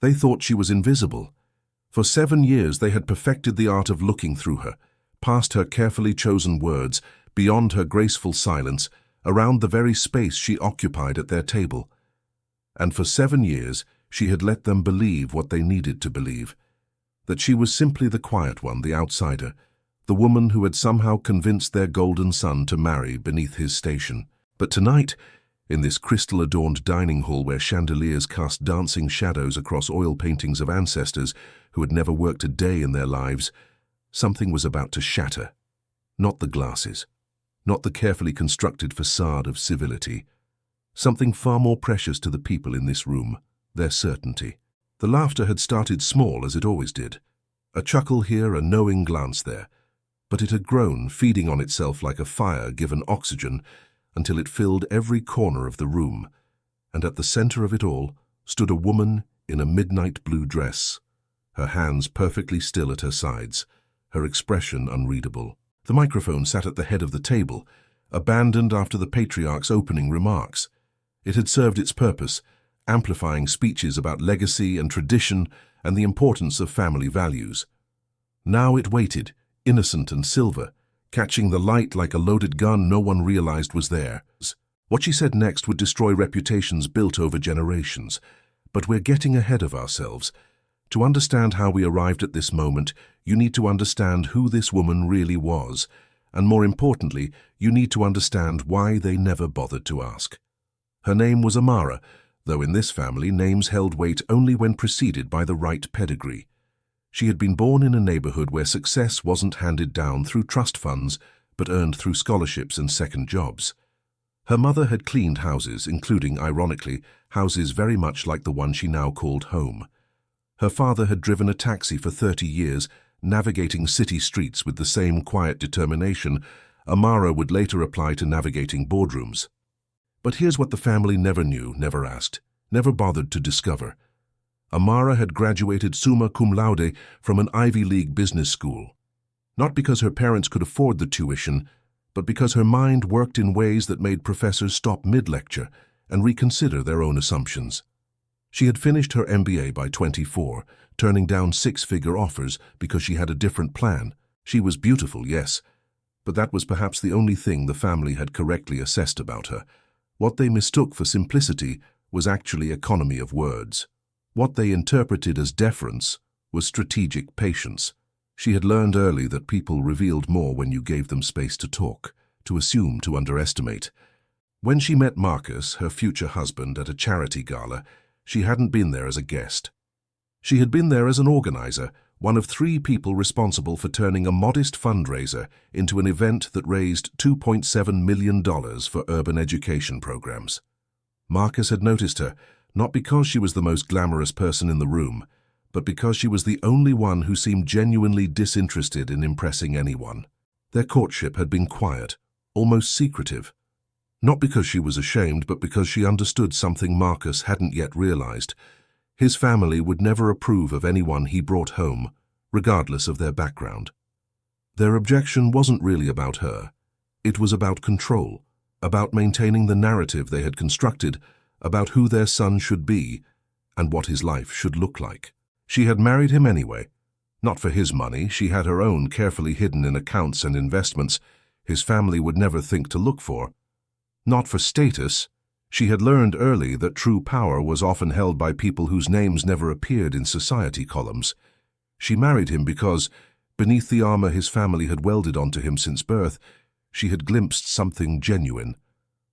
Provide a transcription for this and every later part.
They thought she was invisible. For 7 years they had perfected the art of looking through her, past her carefully chosen words, beyond her graceful silence, around the very space she occupied at their table. And for 7 years she had let them believe what they needed to believe, that she was simply the quiet one, the outsider, the woman who had somehow convinced their golden son to marry beneath his station. But tonight, in this crystal-adorned dining hall where chandeliers cast dancing shadows across oil paintings of ancestors who had never worked a day in their lives, something was about to shatter. Not the glasses, not the carefully constructed facade of civility. Something far more precious to the people in this room, their certainty. The laughter had started small, as it always did. A chuckle here, a knowing glance there. But it had grown, feeding on itself like a fire given oxygen, until it filled every corner of the room. And at the center of it all stood a woman in a midnight blue dress, her hands perfectly still at her sides, her expression unreadable. The microphone sat at the head of the table, abandoned after the patriarch's opening remarks. It had served its purpose, amplifying speeches about legacy and tradition and the importance of family values. Now it waited, innocent and silver, catching the light like a loaded gun no one realized was theirs. What she said next would destroy reputations built over generations. But we're getting ahead of ourselves. To understand how we arrived at this moment, you need to understand who this woman really was, and more importantly, you need to understand why they never bothered to ask. Her name was Amara, though in this family names held weight only when preceded by the right pedigree. She had been born in a neighborhood where success wasn't handed down through trust funds, but earned through scholarships and second jobs. Her mother had cleaned houses, including, ironically, houses very much like the one she now called home. Her father had driven a taxi for 30 years, navigating city streets with the same quiet determination Amara would later apply to navigating boardrooms. But here's what the family never knew, never asked, never bothered to discover. Amara had graduated summa cum laude from an Ivy League business school. Not because her parents could afford the tuition, but because her mind worked in ways that made professors stop mid-lecture and reconsider their own assumptions. She had finished her MBA by 24, turning down 6-figure offers because she had a different plan. She was beautiful, yes, but that was perhaps the only thing the family had correctly assessed about her. What they mistook for simplicity was actually economy of words. What they interpreted as deference was strategic patience. She had learned early that people revealed more when you gave them space to talk, to assume, to underestimate. When she met Marcus, her future husband, at a charity gala, she hadn't been there as a guest. She had been there as an organizer, one of 3 people responsible for turning a modest fundraiser into an event that raised $2.7 million for urban education programs. Marcus had noticed her, not because she was the most glamorous person in the room, but because she was the only one who seemed genuinely disinterested in impressing anyone. Their courtship had been quiet, almost secretive. Not because she was ashamed, but because she understood something Marcus hadn't yet realized. His family would never approve of anyone he brought home, regardless of their background. Their objection wasn't really about her. It was about control, about maintaining the narrative they had constructed, about who their son should be and what his life should look like. She had married him anyway. Not for his money, she had her own carefully hidden in accounts and investments his family would never think to look for. Not for status. She had learned early that true power was often held by people whose names never appeared in society columns. She married him because, beneath the armor his family had welded onto him since birth, she had glimpsed something genuine,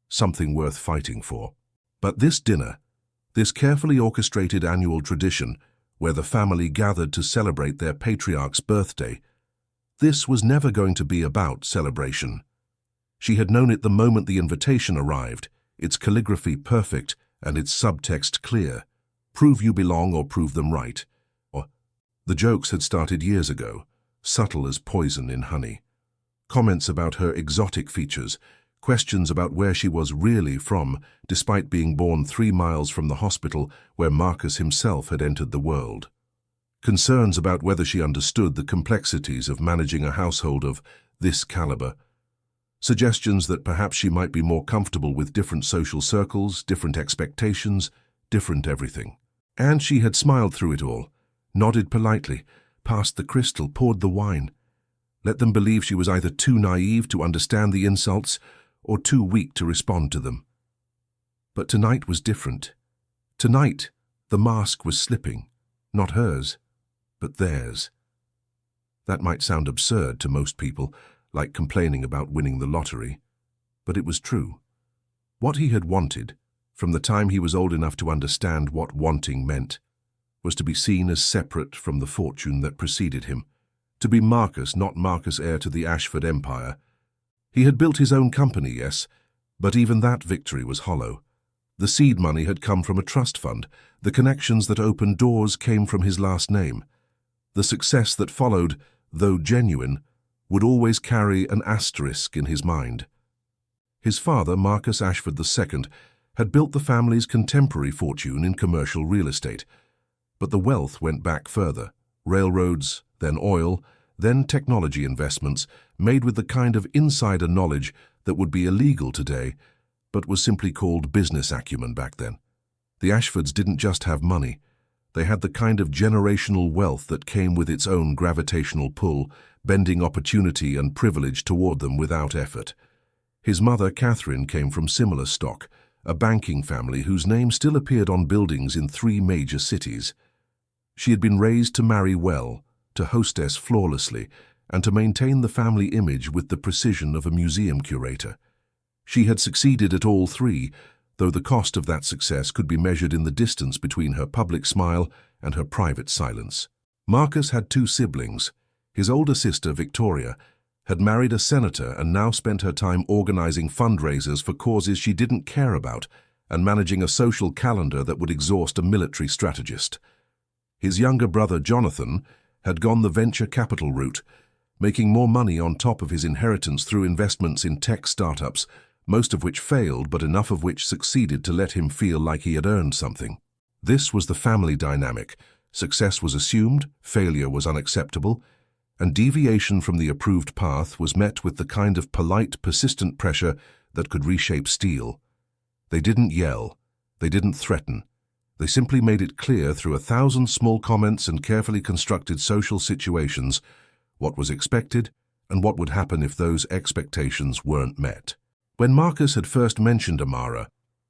something worth fighting for. But this dinner, this carefully orchestrated annual tradition where the family gathered to celebrate their patriarch's birthday, this was never going to be about celebration. She had known it the moment the invitation arrived, its calligraphy perfect and its subtext clear. Prove you belong or prove them right. The jokes had started years ago, subtle as poison in honey. Comments about her exotic features, questions about where she was really from, despite being born 3 miles from the hospital where Marcus himself had entered the world. Concerns about whether she understood the complexities of managing a household of this caliber. Suggestions that perhaps she might be more comfortable with different social circles, different expectations, different everything. And she had smiled through it all, nodded politely, passed the crystal, poured the wine, let them believe she was either too naive to understand the insults or too weak to respond to them. But tonight was different. Tonight, the mask was slipping, not hers, but theirs. That might sound absurd to most people, like complaining about winning the lottery, but it was true. What he had wanted, from the time he was old enough to understand what wanting meant, was to be seen as separate from the fortune that preceded him, to be Marcus, not Marcus heir to the Ashford empire. He had built his own company, yes, but even that victory was hollow. The seed money had come from a trust fund. The connections that opened doors came from his last name. The success that followed, though genuine, would always carry an asterisk in his mind. His father, Marcus Ashford II, had built the family's contemporary fortune in commercial real estate. But the wealth went back further. Railroads, then oil, then technology investments, made with the kind of insider knowledge that would be illegal today, but was simply called business acumen back then. The Ashfords didn't just have money. They had the kind of generational wealth that came with its own gravitational pull, bending opportunity and privilege toward them without effort. His mother, Catherine, came from similar stock, a banking family whose name still appeared on buildings in 3 major cities. She had been raised to marry well, to hostess flawlessly, and to maintain the family image with the precision of a museum curator. She had succeeded at all 3, though the cost of that success could be measured in the distance between her public smile and her private silence. Marcus had 2 siblings. His older sister, Victoria, had married a senator and now spent her time organizing fundraisers for causes she didn't care about and managing a social calendar that would exhaust a military strategist. His younger brother, Jonathan, had gone the venture capital route, making more money on top of his inheritance through investments in tech startups, most of which failed but enough of which succeeded to let him feel like he had earned something. This was the family dynamic. Success was assumed, failure was unacceptable, and deviation from the approved path was met with the kind of polite, persistent pressure that could reshape steel. They didn't yell. They didn't threaten. They simply made it clear through 1,000 small comments and carefully constructed social situations what was expected and what would happen if those expectations weren't met. When Marcus had first mentioned Amara,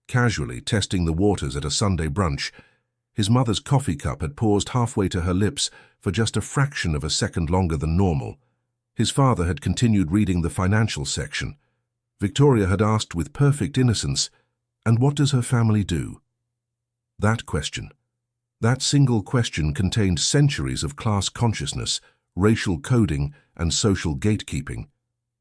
casually testing the waters at a Sunday brunch, his mother's coffee cup had paused halfway to her lips for just a fraction of a second longer than normal. His father had continued reading the financial section. Victoria had asked with perfect innocence, "And what does her family do?" That question, that single question contained centuries of class consciousness, racial coding, and social gatekeeping.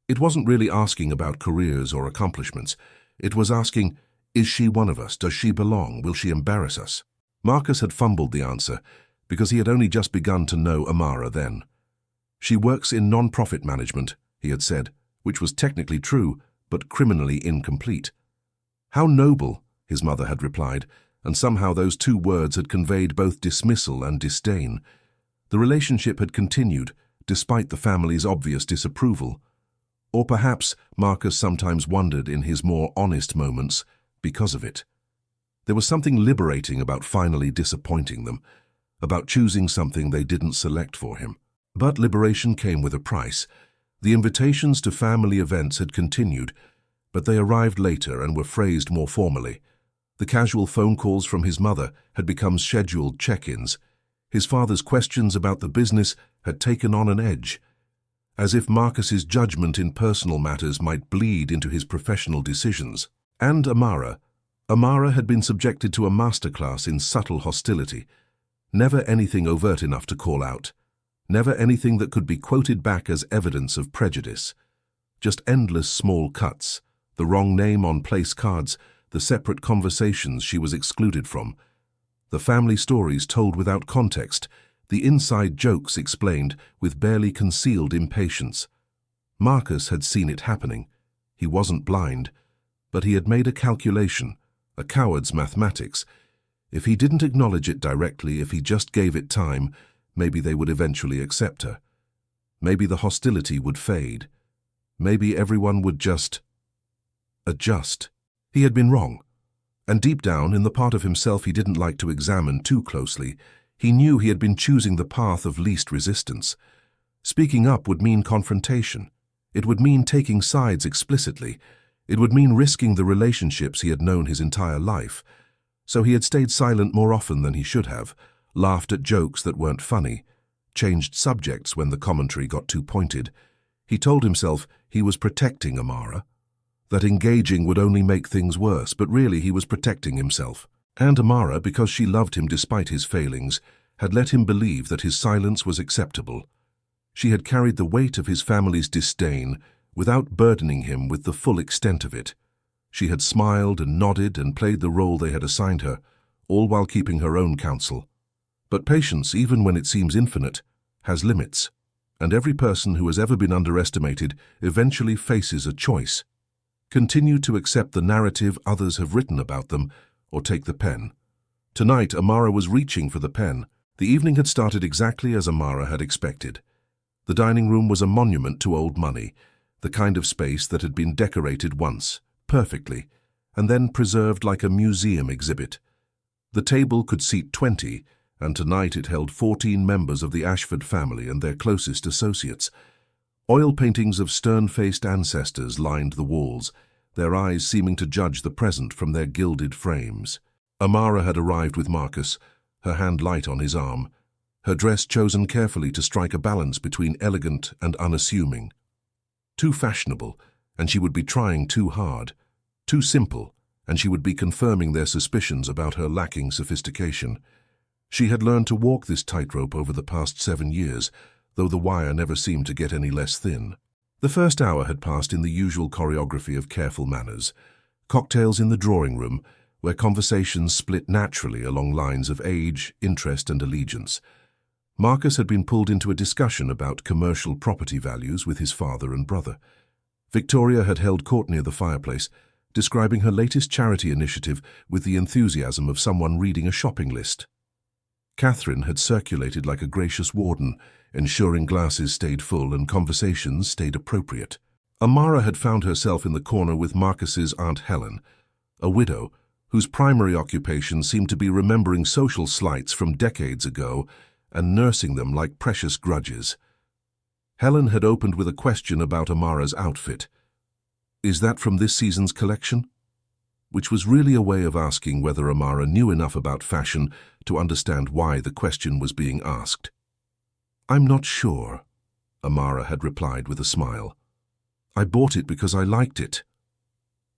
It wasn't really asking about careers or accomplishments. It was asking, is she one of us? Does she belong? Will she embarrass us? Marcus had fumbled the answer because he had only just begun to know Amara then. She works in non-profit management, he had said, which was technically true, but criminally incomplete. How noble, his mother had replied, and somehow those 2 words had conveyed both dismissal and disdain. The relationship had continued, despite the family's obvious disapproval. Or perhaps, Marcus sometimes wondered in his more honest moments, because of it. There was something liberating about finally disappointing them, about choosing something they didn't select for him. But liberation came with a price. The invitations to family events had continued, but they arrived later and were phrased more formally. The casual phone calls from his mother had become scheduled check-ins. His father's questions about the business had taken on an edge, as if Marcus's judgment in personal matters might bleed into his professional decisions. And Amara had been subjected to a masterclass in subtle hostility. Never anything overt enough to call out. Never anything that could be quoted back as evidence of prejudice. Just endless small cuts, the wrong name on place cards, the separate conversations she was excluded from, the family stories told without context, the inside jokes explained with barely concealed impatience. Marcus had seen it happening. He wasn't blind, but he had made a calculation, a coward's mathematics. If he didn't acknowledge it directly, if he just gave it time, maybe they would eventually accept her. Maybe the hostility would fade. Maybe everyone would just adjust. He had been wrong, And deep down, in the part of himself he didn't like to examine too closely, he knew he had been choosing the path of least resistance. Speaking up would mean confrontation. It would mean taking sides explicitly. It would mean risking the relationships he had known his entire life. So he had stayed silent more often than he should have, laughed at jokes that weren't funny, changed subjects when the commentary got too pointed. He told himself he was protecting Amara, that engaging would only make things worse, but really he was protecting himself. And Amara, because she loved him despite his failings, had let him believe that his silence was acceptable. She had carried the weight of his family's disdain without burdening him with the full extent of it. She had smiled and nodded and played the role they had assigned her, all while keeping her own counsel. But patience, even when it seems infinite, has limits, and every person who has ever been underestimated eventually faces a choice. Continue to accept the narrative others have written about them, or take the pen. Tonight, Amara was reaching for the pen. The evening had started exactly as Amara had expected. The dining room was a monument to old money, the kind of space that had been decorated once, perfectly, and then preserved like a museum exhibit. The table could seat 20, and tonight it held 14 members of the Ashford family and their closest associates. Oil paintings of stern-faced ancestors lined the walls, their eyes seeming to judge the present from their gilded frames. Amara had arrived with Marcus, her hand light on his arm, her dress chosen carefully to strike a balance between elegant and unassuming. Too fashionable, and she would be trying too hard. Too simple, and she would be confirming their suspicions about her lacking sophistication. She had learned to walk this tightrope over the past 7 years, though the wire never seemed to get any less thin. The first hour had passed in the usual choreography of careful manners. Cocktails in the drawing room, where conversations split naturally along lines of age, interest, and allegiance. Marcus had been pulled into a discussion about commercial property values with his father and brother. Victoria had held court near the fireplace, describing her latest charity initiative with the enthusiasm of someone reading a shopping list. Catherine had circulated like a gracious warden, ensuring glasses stayed full and conversations stayed appropriate. Amara had found herself in the corner with Marcus's Aunt Helen, a widow whose primary occupation seemed to be remembering social slights from decades ago and nursing them like precious grudges. Helen had opened with a question about Amara's outfit. "Is that from this season's collection?" Which was really a way of asking whether Amara knew enough about fashion to understand why the question was being asked. "I'm not sure," Amara had replied with a smile. "I bought it because I liked it."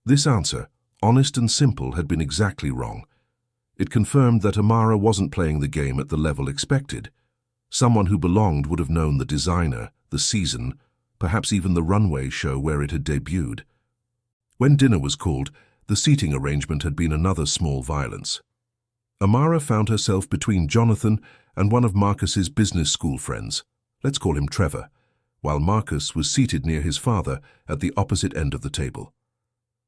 This answer, honest and simple, had been exactly wrong. It confirmed that Amara wasn't playing the game at the level expected. Someone who belonged would have known the designer, the season, perhaps even the runway show where it had debuted. When dinner was called, the seating arrangement had been another small violence. Amara found herself between Jonathan and one of Marcus's business school friends, let's call him Trevor, while Marcus was seated near his father at the opposite end of the table.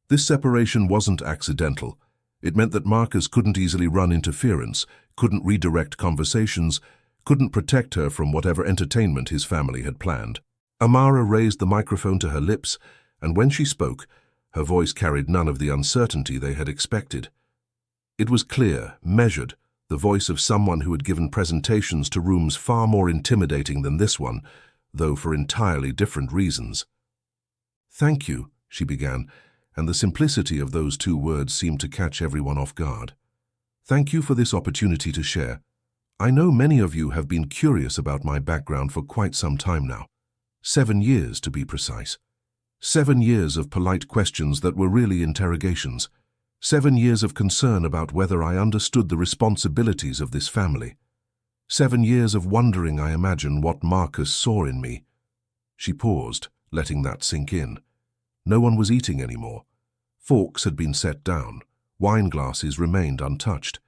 This separation wasn't accidental. It meant that Marcus couldn't easily run interference, couldn't redirect conversations, couldn't protect her from whatever entertainment his family had planned. Amara raised the microphone to her lips, and when she spoke, her voice carried none of the uncertainty they had expected. It was clear, measured, the voice of someone who had given presentations to rooms far more intimidating than this one, though for entirely different reasons. "Thank you," she began, and the simplicity of those 2 words seemed to catch everyone off guard. "Thank you for this opportunity to share. I know many of you have been curious about my background for quite some time now. 7 years, to be precise. 7 years of polite questions that were really interrogations. 7 years of concern about whether I understood the responsibilities of this family. 7 years of wondering, I imagine, what Marcus saw in me." She paused, letting that sink in. No one was eating anymore. Forks had been set down. Wine glasses remained untouched.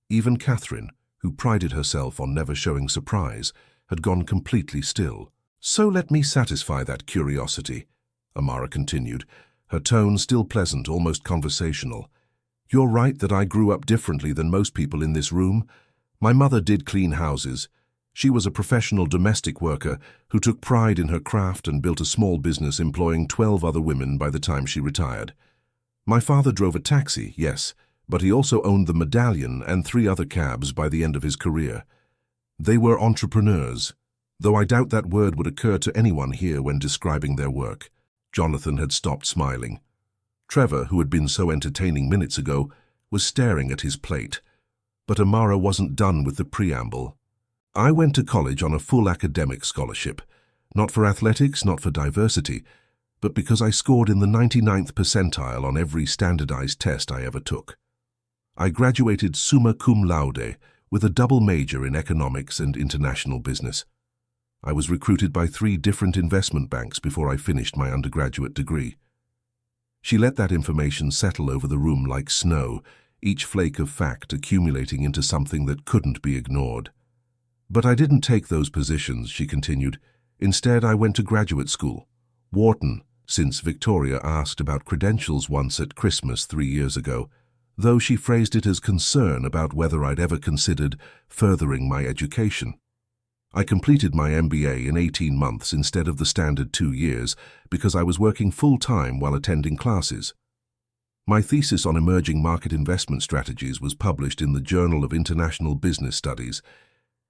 Even Catherine, who prided herself on never showing surprise, had gone completely still. "So let me satisfy that curiosity," Amara continued, her tone still pleasant, almost conversational. "You're right that I grew up differently than most people in this room. My mother did clean houses. She was a professional domestic worker who took pride in her craft and built a small business employing 12 other women by the time she retired. My father drove a taxi, yes, but he also owned the Medallion and 3 other cabs by the end of his career. They were entrepreneurs, though I doubt that word would occur to anyone here when describing their work. Jonathan had stopped smiling. Trevor, who had been so entertaining minutes ago, was staring at his plate. But Amara wasn't done with the preamble. I went to college on a full academic scholarship, not for athletics, not for diversity, but because I scored in the 99th percentile on every standardized test I ever took. I graduated summa cum laude with a double major in economics and international business. I was recruited by 3 different investment banks before I finished my undergraduate degree. She let that information settle over the room like snow, each flake of fact accumulating into something that couldn't be ignored. But I didn't take those positions, she continued. Instead, I went to graduate school, Wharton, since Victoria asked about credentials once at Christmas 3 years ago, though she phrased it as concern about whether I'd ever considered furthering my education. I completed my MBA in 18 months instead of the standard 2 years because I was working full-time while attending classes. My thesis on emerging market investment strategies was published in the Journal of International Business Studies.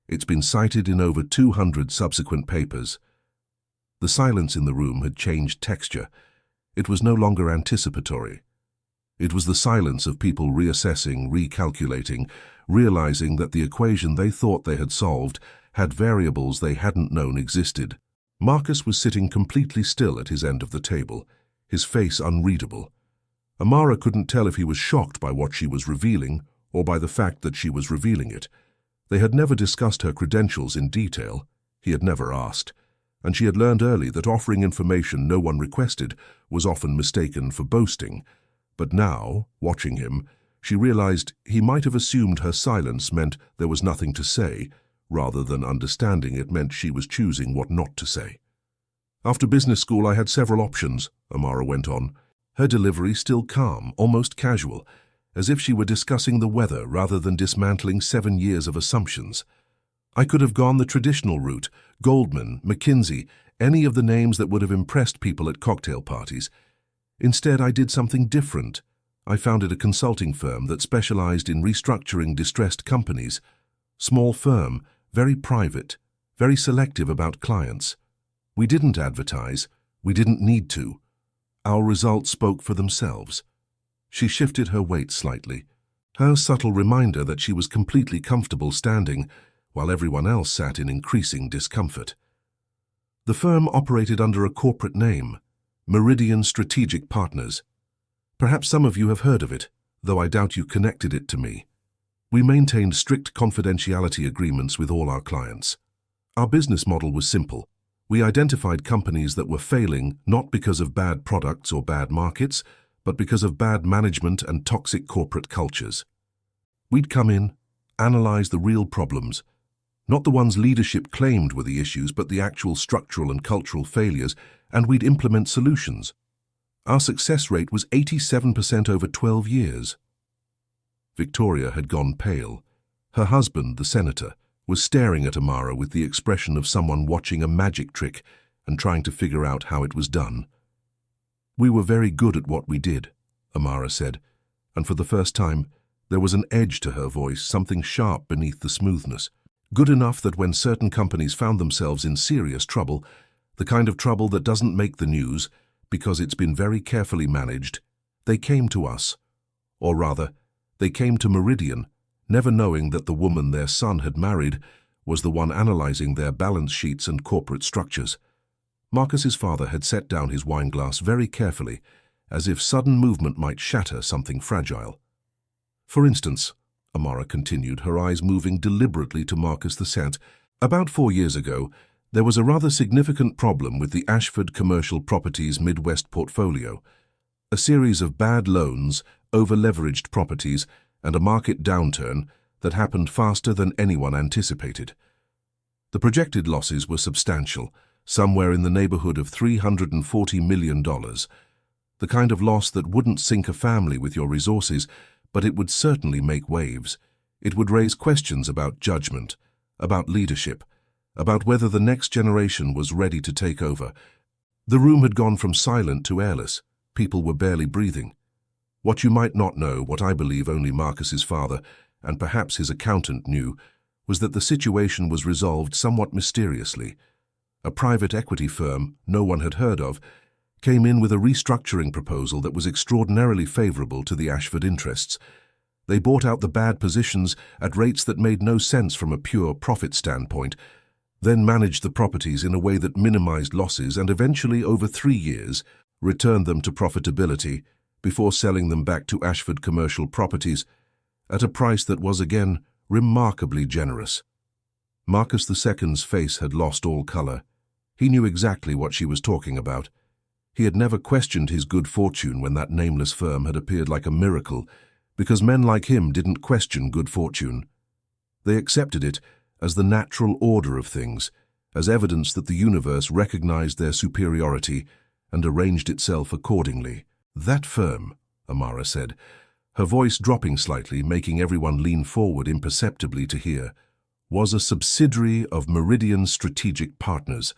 It's been cited in over 200 subsequent papers. The silence in the room had changed texture. It was no longer anticipatory. It was the silence of people reassessing, recalculating, realizing that the equation they thought they had solved had variables they hadn't known existed. Marcus was sitting completely still at his end of the table, his face unreadable. Amara couldn't tell if he was shocked by what she was revealing or by the fact that she was revealing it. They had never discussed her credentials in detail. He had never asked. And she had learned early that offering information no one requested was often mistaken for boasting. But now, watching him, she realized he might have assumed her silence meant there was nothing to say, rather than understanding it meant she was choosing what not to say. After business school, I had several options, Amara went on, her delivery still calm, almost casual, as if she were discussing the weather rather than dismantling 7 years of assumptions. I could have gone the traditional route, Goldman, McKinsey, any of the names that would have impressed people at cocktail parties. Instead, I did something different. I founded a consulting firm that specialized in restructuring distressed companies. Small firm, very private, very selective about clients. We didn't advertise. We didn't need to. Our results spoke for themselves. She shifted her weight slightly, her subtle reminder that she was completely comfortable standing while everyone else sat in increasing discomfort. The firm operated under a corporate name, Meridian Strategic Partners. Perhaps some of you have heard of it, though I doubt you connected it to me. We maintained strict confidentiality agreements with all our clients. Our business model was simple. We identified companies that were failing not because of bad products or bad markets, but because of bad management and toxic corporate cultures. We'd come in, analyze the real problems, not the ones leadership claimed were the issues, but the actual structural and cultural failures, and we'd implement solutions. Our success rate was 87% over 12 years. Victoria had gone pale. Her husband, the senator, was staring at Amara with the expression of someone watching a magic trick and trying to figure out how it was done. We were very good at what we did, Amara said, and for the first time, there was an edge to her voice, something sharp beneath the smoothness. Good enough that when certain companies found themselves in serious trouble, the kind of trouble that doesn't make the news because it's been very carefully managed, they came to us. Or rather, they came to Meridian, never knowing that the woman their son had married was the one analyzing their balance sheets and corporate structures. Marcus's father had set down his wineglass very carefully, as if sudden movement might shatter something fragile. For instance, Amara continued, her eyes moving deliberately to Marcus the Cent, about 4 years ago, there was a rather significant problem with the Ashford Commercial Properties Midwest portfolio. A series of bad loans, over-leveraged properties, and a market downturn that happened faster than anyone anticipated. The projected losses were substantial, somewhere in the neighborhood of $340 million. The kind of loss that wouldn't sink a family with your resources, but it would certainly make waves. It would raise questions about judgment, about leadership, about whether the next generation was ready to take over. The room had gone from silent to airless. People were barely breathing. What you might not know, what I believe only Marcus's father, and perhaps his accountant, knew, was that the situation was resolved somewhat mysteriously. A private equity firm no one had heard of came in with a restructuring proposal that was extraordinarily favorable to the Ashford interests. They bought out the bad positions at rates that made no sense from a pure profit standpoint, then managed the properties in a way that minimized losses and eventually, over 3 years, returned them to profitability before selling them back to Ashford Commercial Properties at a price that was, again, remarkably generous. Marcus II's face had lost all color. He knew exactly what she was talking about. He had never questioned his good fortune when that nameless firm had appeared like a miracle, because men like him didn't question good fortune. They accepted it as the natural order of things, as evidence that the universe recognized their superiority and arranged itself accordingly. "That firm," Amara said, her voice dropping slightly, making everyone lean forward imperceptibly to hear, "was a subsidiary of Meridian Strategic Partners,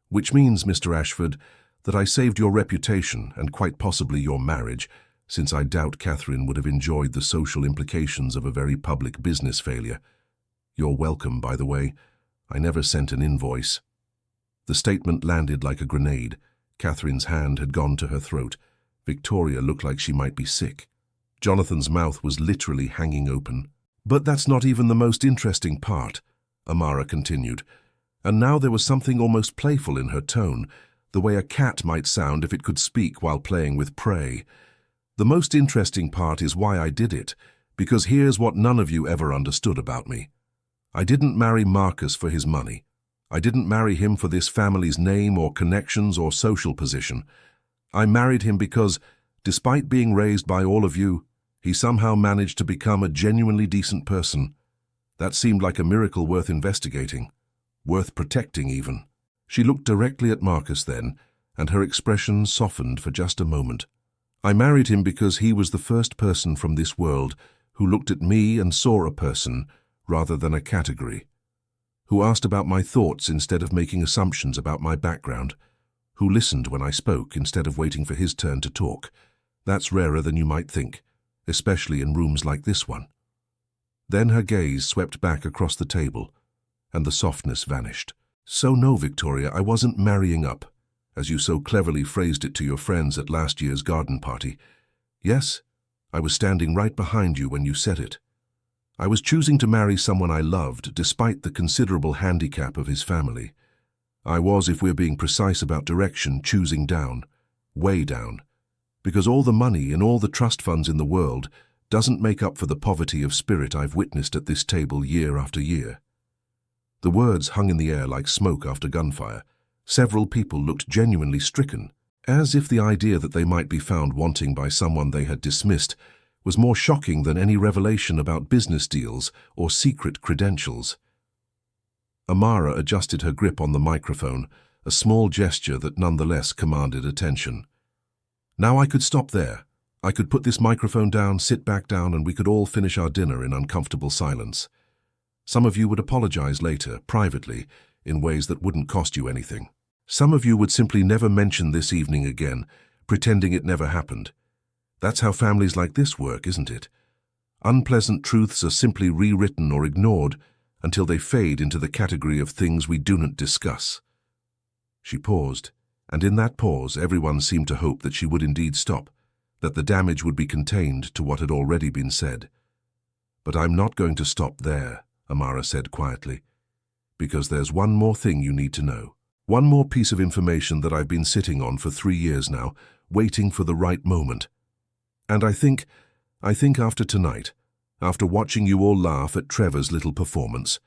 which means, Mr. Ashford, that I saved your reputation and quite possibly your marriage, since I doubt Catherine would have enjoyed the social implications of a very public business failure. You're welcome, by the way. I never sent an invoice." The statement landed like a grenade. Catherine's hand had gone to her throat. Victoria looked like she might be sick. Jonathan's mouth was literally hanging open. "But that's not even the most interesting part," Amara continued. And now there was something almost playful in her tone, the way a cat might sound if it could speak while playing with prey. "The most interesting part is why I did it, because here's what none of you ever understood about me. I didn't marry Marcus for his money. I didn't marry him for this family's name or connections or social position. I married him because, despite being raised by all of you, he somehow managed to become a genuinely decent person. That seemed like a miracle worth investigating, worth protecting even." She looked directly at Marcus then, and her expression softened for just a moment. "I married him because he was the first person from this world who looked at me and saw a person rather than a category, who asked about my thoughts instead of making assumptions about my background, who listened when I spoke instead of waiting for his turn to talk. That's rarer than you might think, especially in rooms like this one." Then her gaze swept back across the table, and the softness vanished. "So no, Victoria, I wasn't marrying up, as you so cleverly phrased it to your friends at last year's garden party. Yes, I was standing right behind you when you said it. I was choosing to marry someone I loved, despite the considerable handicap of his family. I was, if we're being precise about direction, choosing down, way down, because all the money and all the trust funds in the world doesn't make up for the poverty of spirit I've witnessed at this table year after year." The words hung in the air like smoke after gunfire. Several people looked genuinely stricken, as if the idea that they might be found wanting by someone they had dismissed was more shocking than any revelation about business deals or secret credentials. Amara adjusted her grip on the microphone, a small gesture that nonetheless commanded attention. "Now I could stop there. I could put this microphone down, sit back down, and we could all finish our dinner in uncomfortable silence. Some of you would apologize later, privately, in ways that wouldn't cost you anything. Some of you would simply never mention this evening again, pretending it never happened. That's how families like this work, isn't it? Unpleasant truths are simply rewritten or ignored until they fade into the category of things we do not discuss." She paused, and in that pause everyone seemed to hope that she would indeed stop, that the damage would be contained to what had already been said. "But I'm not going to stop there," Amara said quietly, "because there's one more thing you need to know. One more piece of information that I've been sitting on for 3 years now, waiting for the right moment. And I think after tonight, after watching you all laugh at Trevor's little performance,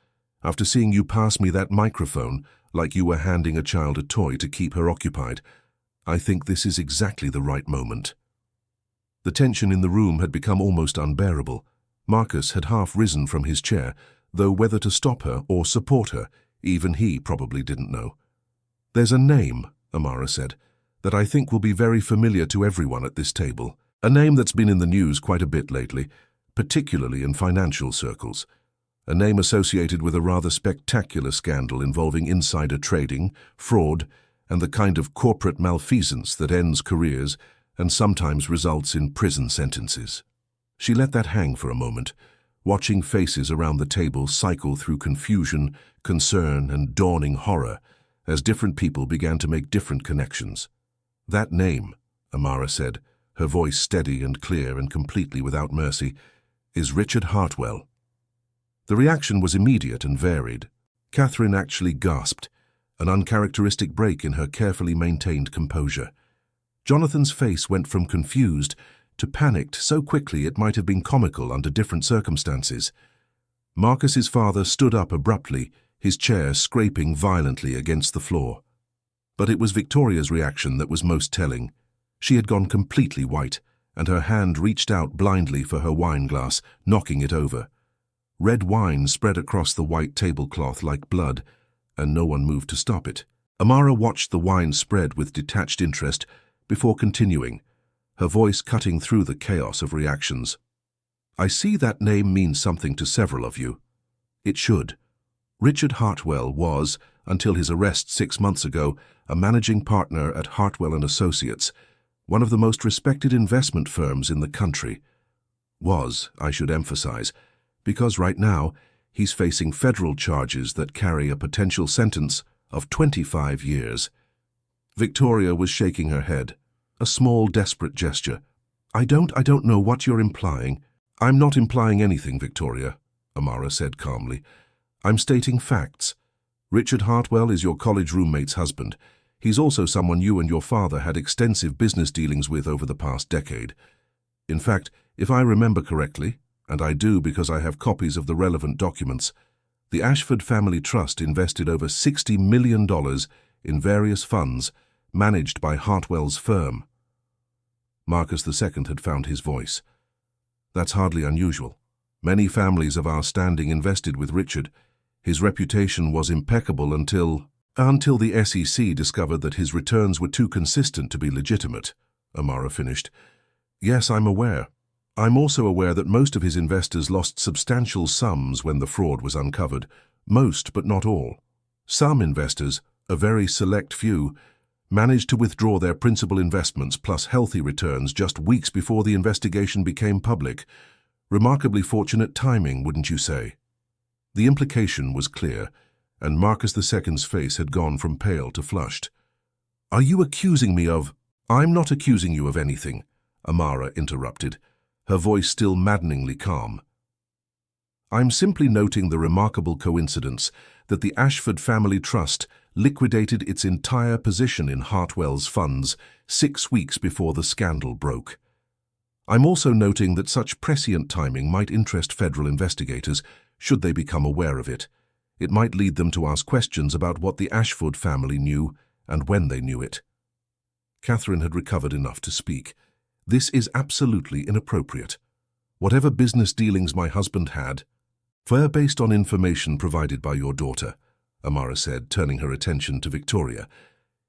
after seeing you pass me that microphone like you were handing a child a toy to keep her occupied, I think this is exactly the right moment." The tension in the room had become almost unbearable. Marcus had half risen from his chair, though whether to stop her or support her, even he probably didn't know. "There's a name," Amara said, "that I think will be very familiar to everyone at this table. A name that's been in the news quite a bit lately, particularly in financial circles. A name associated with a rather spectacular scandal involving insider trading, fraud, and the kind of corporate malfeasance that ends careers and sometimes results in prison sentences. She let that hang for a moment, watching faces around the table cycle through confusion, concern, and dawning horror as different people began to make different connections. "That name," Amara said, her voice steady and clear and completely without mercy, "is Richard Hartwell." The reaction was immediate and varied. Catherine actually gasped, an uncharacteristic break in her carefully maintained composure. Jonathan's face went from confused to panicked so quickly it might have been comical under different circumstances. Marcus's father stood up abruptly, his chair scraping violently against the floor. But it was Victoria's reaction that was most telling. She had gone completely white, and her hand reached out blindly for her wine glass, knocking it over. Red wine spread across the white tablecloth like blood, and no one moved to stop it. Amara watched the wine spread with detached interest before continuing, her voice cutting through the chaos of reactions. "I see that name means something to several of you. It should. Richard Hartwell was, until his arrest 6 months ago, a managing partner at Hartwell & Associates, one of the most respected investment firms in the country. Was, I should emphasize, because right now he's facing federal charges that carry a potential sentence of 25 years. Victoria was shaking her head, a small, desperate gesture. I don't know what you're implying." "I'm not implying anything, Victoria," Amara said calmly. "I'm stating facts. Richard Hartwell is your college roommate's husband. He's also someone you and your father had extensive business dealings with over the past decade. In fact, if I remember correctly, and I do because I have copies of the relevant documents, the Ashford Family Trust invested over $60 million in various funds managed by Hartwell's firm." Marcus II had found his voice. "That's hardly unusual. Many families of our standing invested with Richard. His reputation was impeccable until the SEC discovered that his returns were too consistent to be legitimate," Amara finished. "Yes, I'm aware. I'm also aware that most of his investors lost substantial sums when the fraud was uncovered. Most, but not all. Some investors, a very select few, managed to withdraw their principal investments plus healthy returns just weeks before the investigation became public. Remarkably fortunate timing, wouldn't you say?" The implication was clear, and Marcus II's face had gone from pale to flushed. "Are you accusing me of—" "I'm not accusing you of anything," Amara interrupted, her voice still maddeningly calm. "I'm simply noting the remarkable coincidence that the Ashford Family Trust liquidated its entire position in Hartwell's funds 6 weeks before the scandal broke. I'm also noting that such prescient timing might interest federal investigators should they become aware of it. It might lead them to ask questions about what the Ashford family knew and when they knew it." Catherine had recovered enough to speak. "This is absolutely inappropriate. Whatever business dealings my husband had, were based on information provided by your daughter," Amara said, turning her attention to Victoria.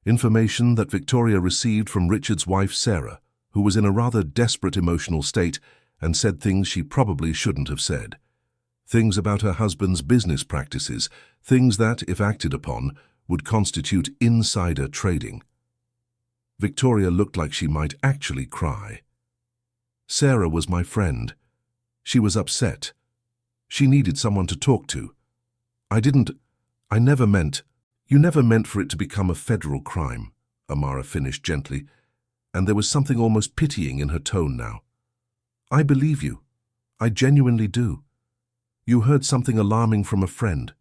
"Information that Victoria received from Richard's wife, Sarah, who was in a rather desperate emotional state and said things she probably shouldn't have said. Things about her husband's business practices, things that, if acted upon, would constitute insider trading." Victoria looked like she might actually cry. "Sarah was my friend. She was upset. She needed someone to talk to. I never meant—" "You never meant for it to become a federal crime," Amara finished gently, and there was something almost pitying in her tone now. "I believe you. I genuinely do. You heard something alarming from a friend.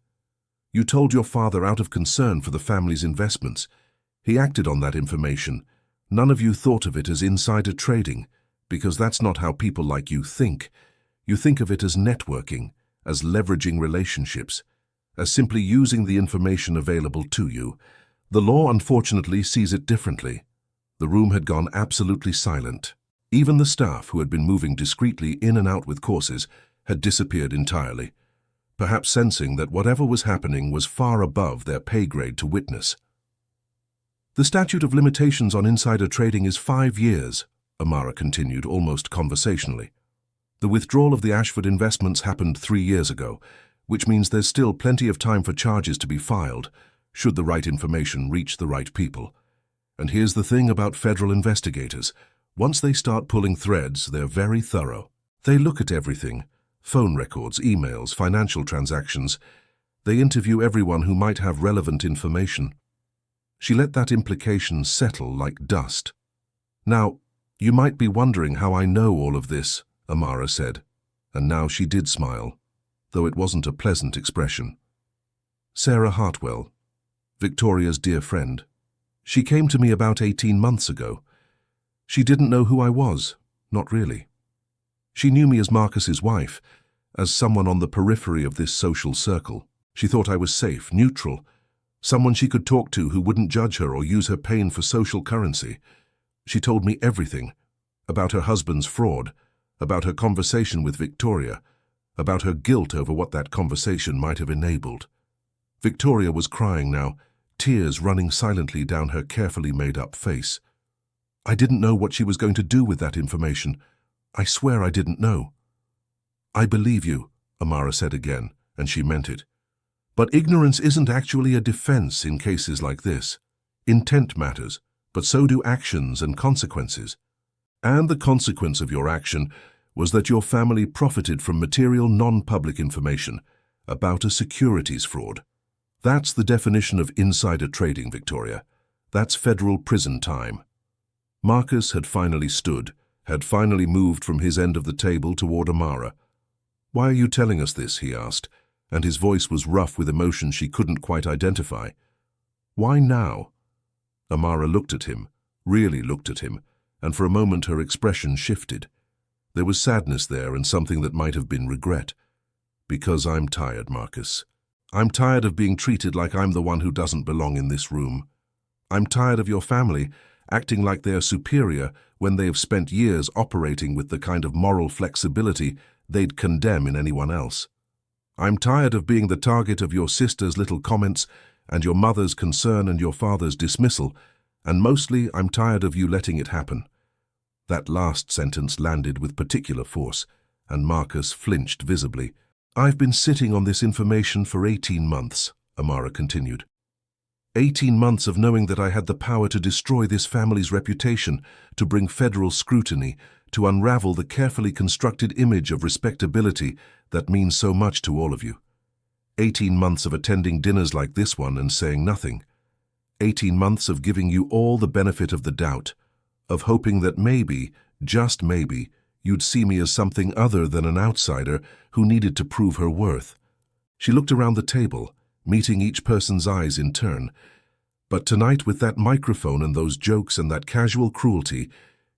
You told your father out of concern for the family's investments. He acted on that information. None of you thought of it as insider trading, because that's not how people like you think. You think of it as networking, as leveraging relationships, as simply using the information available to you. The law, unfortunately, sees it differently." The room had gone absolutely silent. Even the staff, who had been moving discreetly in and out with courses, had disappeared entirely, perhaps sensing that whatever was happening was far above their pay grade to witness. "The statute of limitations on insider trading is 5 years, Amara continued almost conversationally. "The withdrawal of the Ashford investments happened 3 years ago, which means there's still plenty of time for charges to be filed, should the right information reach the right people. And here's the thing about federal investigators. Once they start pulling threads, they're very thorough. They look at everything: phone records, emails, financial transactions. They interview everyone who might have relevant information. She let that implication settle like dust. "Now, you might be wondering how I know all of this," Amara said, and now she did smile, though it wasn't a pleasant expression. "Sarah Hartwell, Victoria's dear friend. She came to me about 18 months ago. She didn't know who I was, not really. She knew me as Marcus's wife, as someone on the periphery of this social circle. She thought I was safe, neutral, someone she could talk to who wouldn't judge her or use her pain for social currency. She told me everything, about her husband's fraud, about her conversation with Victoria, about her guilt over what that conversation might have enabled." Victoria was crying now, tears running silently down her carefully made-up face. "I didn't know what she was going to do with that information. I swear I didn't know." "I believe you," Amara said again, and she meant it. "But ignorance isn't actually a defense in cases like this. Intent matters, but so do actions and consequences. And the consequence of your action was that your family profited from material non-public information about a securities fraud. That's the definition of insider trading, Victoria. That's federal prison time." Marcus had finally stood, had finally moved from his end of the table toward Amara. "Why are you telling us this?" he asked, and his voice was rough with emotion she couldn't quite identify. "Why now?" Amara looked at him, really looked at him, and for a moment her expression shifted. There was sadness there and something that might have been regret. "Because I'm tired, Marcus. I'm tired of being treated like I'm the one who doesn't belong in this room. I'm tired of your family acting like they are superior when they have spent years operating with the kind of moral flexibility they'd condemn in anyone else. I'm tired of being the target of your sister's little comments and your mother's concern and your father's dismissal, and mostly I'm tired of you letting it happen." That last sentence landed with particular force, and Marcus flinched visibly. "I've been sitting on this information for 18 months, Amara continued. 18 months of knowing that I had the power to destroy this family's reputation, to bring federal scrutiny, to unravel the carefully constructed image of respectability that means so much to all of you. 18 months of attending dinners like this one and saying nothing. 18 months of giving you all the benefit of the doubt, of hoping that maybe, just maybe, you'd see me as something other than an outsider who needed to prove her worth." She looked around the table, meeting each person's eyes in turn. "But tonight, with that microphone and those jokes and that casual cruelty,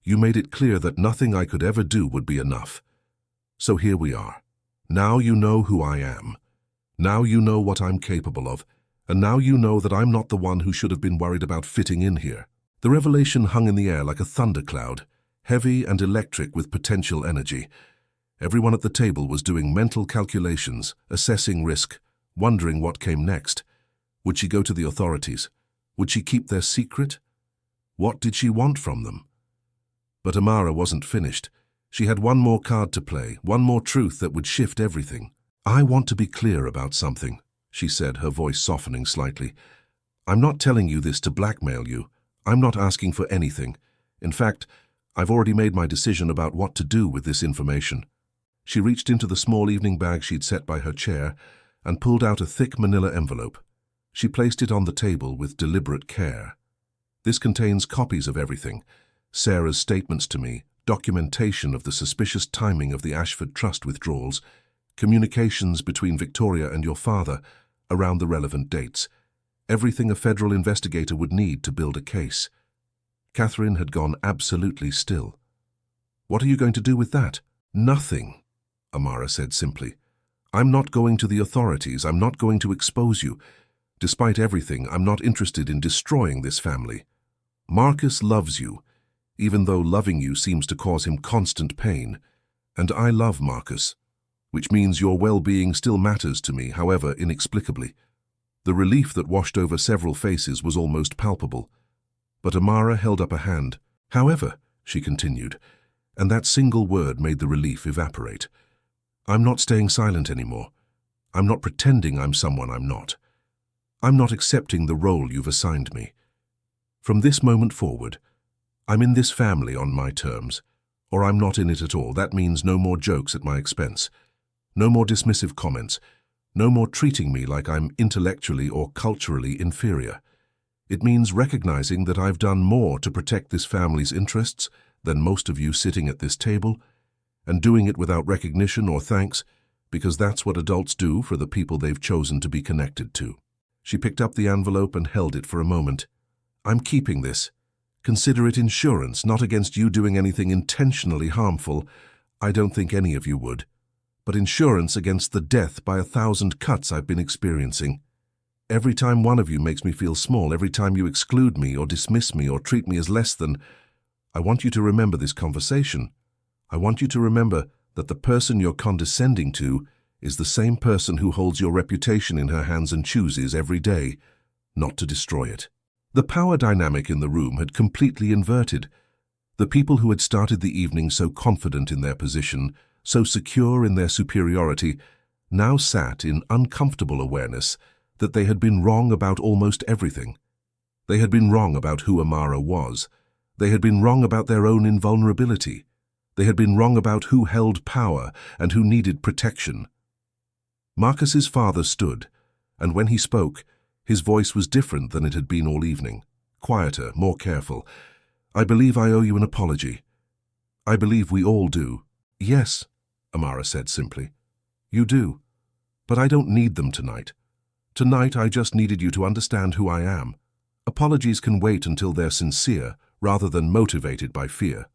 you made it clear that nothing I could ever do would be enough. So here we are. Now you know who I am. Now you know what I'm capable of, and now you know that I'm not the one who should have been worried about fitting in here." The revelation hung in the air like a thundercloud, heavy and electric with potential energy. Everyone at the table was doing mental calculations, assessing risk, wondering what came next. Would she go to the authorities? Would she keep their secret? What did she want from them? But Amara wasn't finished. She had one more card to play, one more truth that would shift everything. "I want to be clear about something," she said, her voice softening slightly. "I'm not telling you this to blackmail you. I'm not asking for anything. In fact, I've already made my decision about what to do with this information." She reached into the small evening bag she'd set by her chair and pulled out a thick manila envelope. She placed it on the table with deliberate care. "This contains copies of everything: Sarah's statements to me, documentation of the suspicious timing of the Ashford Trust withdrawals, communications between Victoria and your father around the relevant dates, everything a federal investigator would need to build a case." Catherine had gone absolutely still. "What are you going to do with that?" "Nothing," Amara said simply. "I'm not going to the authorities. I'm not going to expose you. Despite everything, I'm not interested in destroying this family. Marcus loves you, even though loving you seems to cause him constant pain. And I love Marcus, which means your well-being still matters to me, however inexplicably." The relief that washed over several faces was almost palpable. But Amara held up a hand. "However," she continued, and that single word made the relief evaporate. "I'm not staying silent anymore. I'm not pretending I'm someone I'm not. I'm not accepting the role you've assigned me. From this moment forward, I'm in this family on my terms, or I'm not in it at all. That means no more jokes at my expense, no more dismissive comments, no more treating me like I'm intellectually or culturally inferior. It means recognizing that I've done more to protect this family's interests than most of you sitting at this table, and doing it without recognition or thanks, because that's what adults do for the people they've chosen to be connected to. She picked up the envelope and held it for a moment. I'm keeping this. Consider it insurance, not against you doing anything intentionally harmful. I don't think any of you would. But insurance against the death by 1,000 cuts I've been experiencing. Every time one of you makes me feel small, every time you exclude me or dismiss me or treat me as less than, I want you to remember this conversation. I want you to remember that the person you're condescending to is the same person who holds your reputation in her hands and chooses every day not to destroy it. The power dynamic in the room had completely inverted. The people who had started the evening so confident in their position, so secure in their superiority, now sat in uncomfortable awareness that they had been wrong about almost everything. They had been wrong about who Amara was. They had been wrong about their own invulnerability. They had been wrong about who held power and who needed protection. Marcus's father stood, and when he spoke, his voice was different than it had been all evening, quieter, more careful. I believe I owe you an apology. I believe we all do. Yes, Amara said simply. You do. But I don't need them tonight. Tonight I just needed you to understand who I am. Apologies can wait until they're sincere, rather than motivated by fear.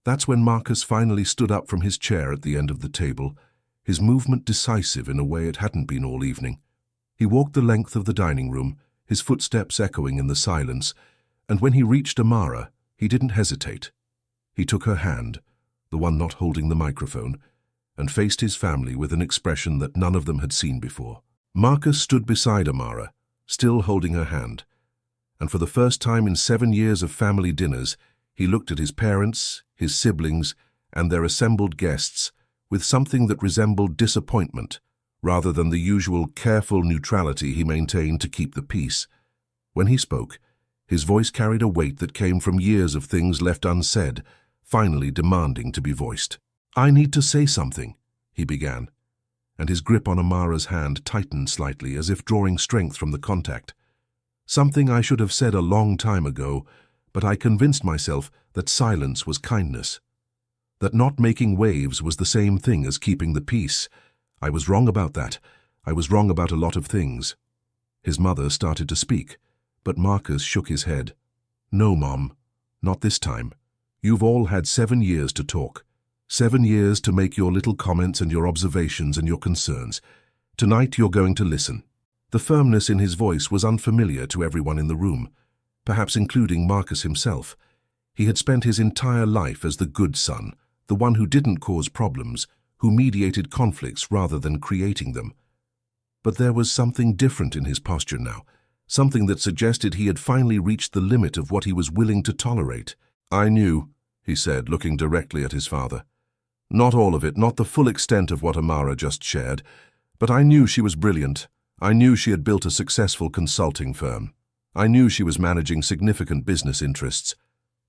That's when Marcus finally stood up from his chair at the end of the table, his movement decisive in a way it hadn't been all evening. He walked the length of the dining room, his footsteps echoing in the silence, and when he reached Amara, he didn't hesitate. He took her hand, the one not holding the microphone, and faced his family with an expression that none of them had seen before. Marcus stood beside Amara, still holding her hand, and for the first time in 7 years of family dinners, he looked at his parents, his siblings, and their assembled guests with something that resembled disappointment, rather than the usual careful neutrality he maintained to keep the peace. When he spoke, his voice carried a weight that came from years of things left unsaid, finally demanding to be voiced. I need to say something, he began, and his grip on Amara's hand tightened slightly as if drawing strength from the contact. Something I should have said a long time ago, but I convinced myself that silence was kindness, that not making waves was the same thing as keeping the peace. I was wrong about that. I was wrong about a lot of things. His mother started to speak, but Marcus shook his head. No, Mom, not this time. You've all had 7 years to talk. 7 years to make your little comments and your observations and your concerns. Tonight you're going to listen. The firmness in his voice was unfamiliar to everyone in the room, perhaps including Marcus himself. He had spent his entire life as the good son, the one who didn't cause problems, who mediated conflicts rather than creating them. But there was something different in his posture now, something that suggested he had finally reached the limit of what he was willing to tolerate. I knew, he said, looking directly at his father. Not all of it, not the full extent of what Amara just shared, but I knew she was brilliant. I knew she had built a successful consulting firm. I knew she was managing significant business interests.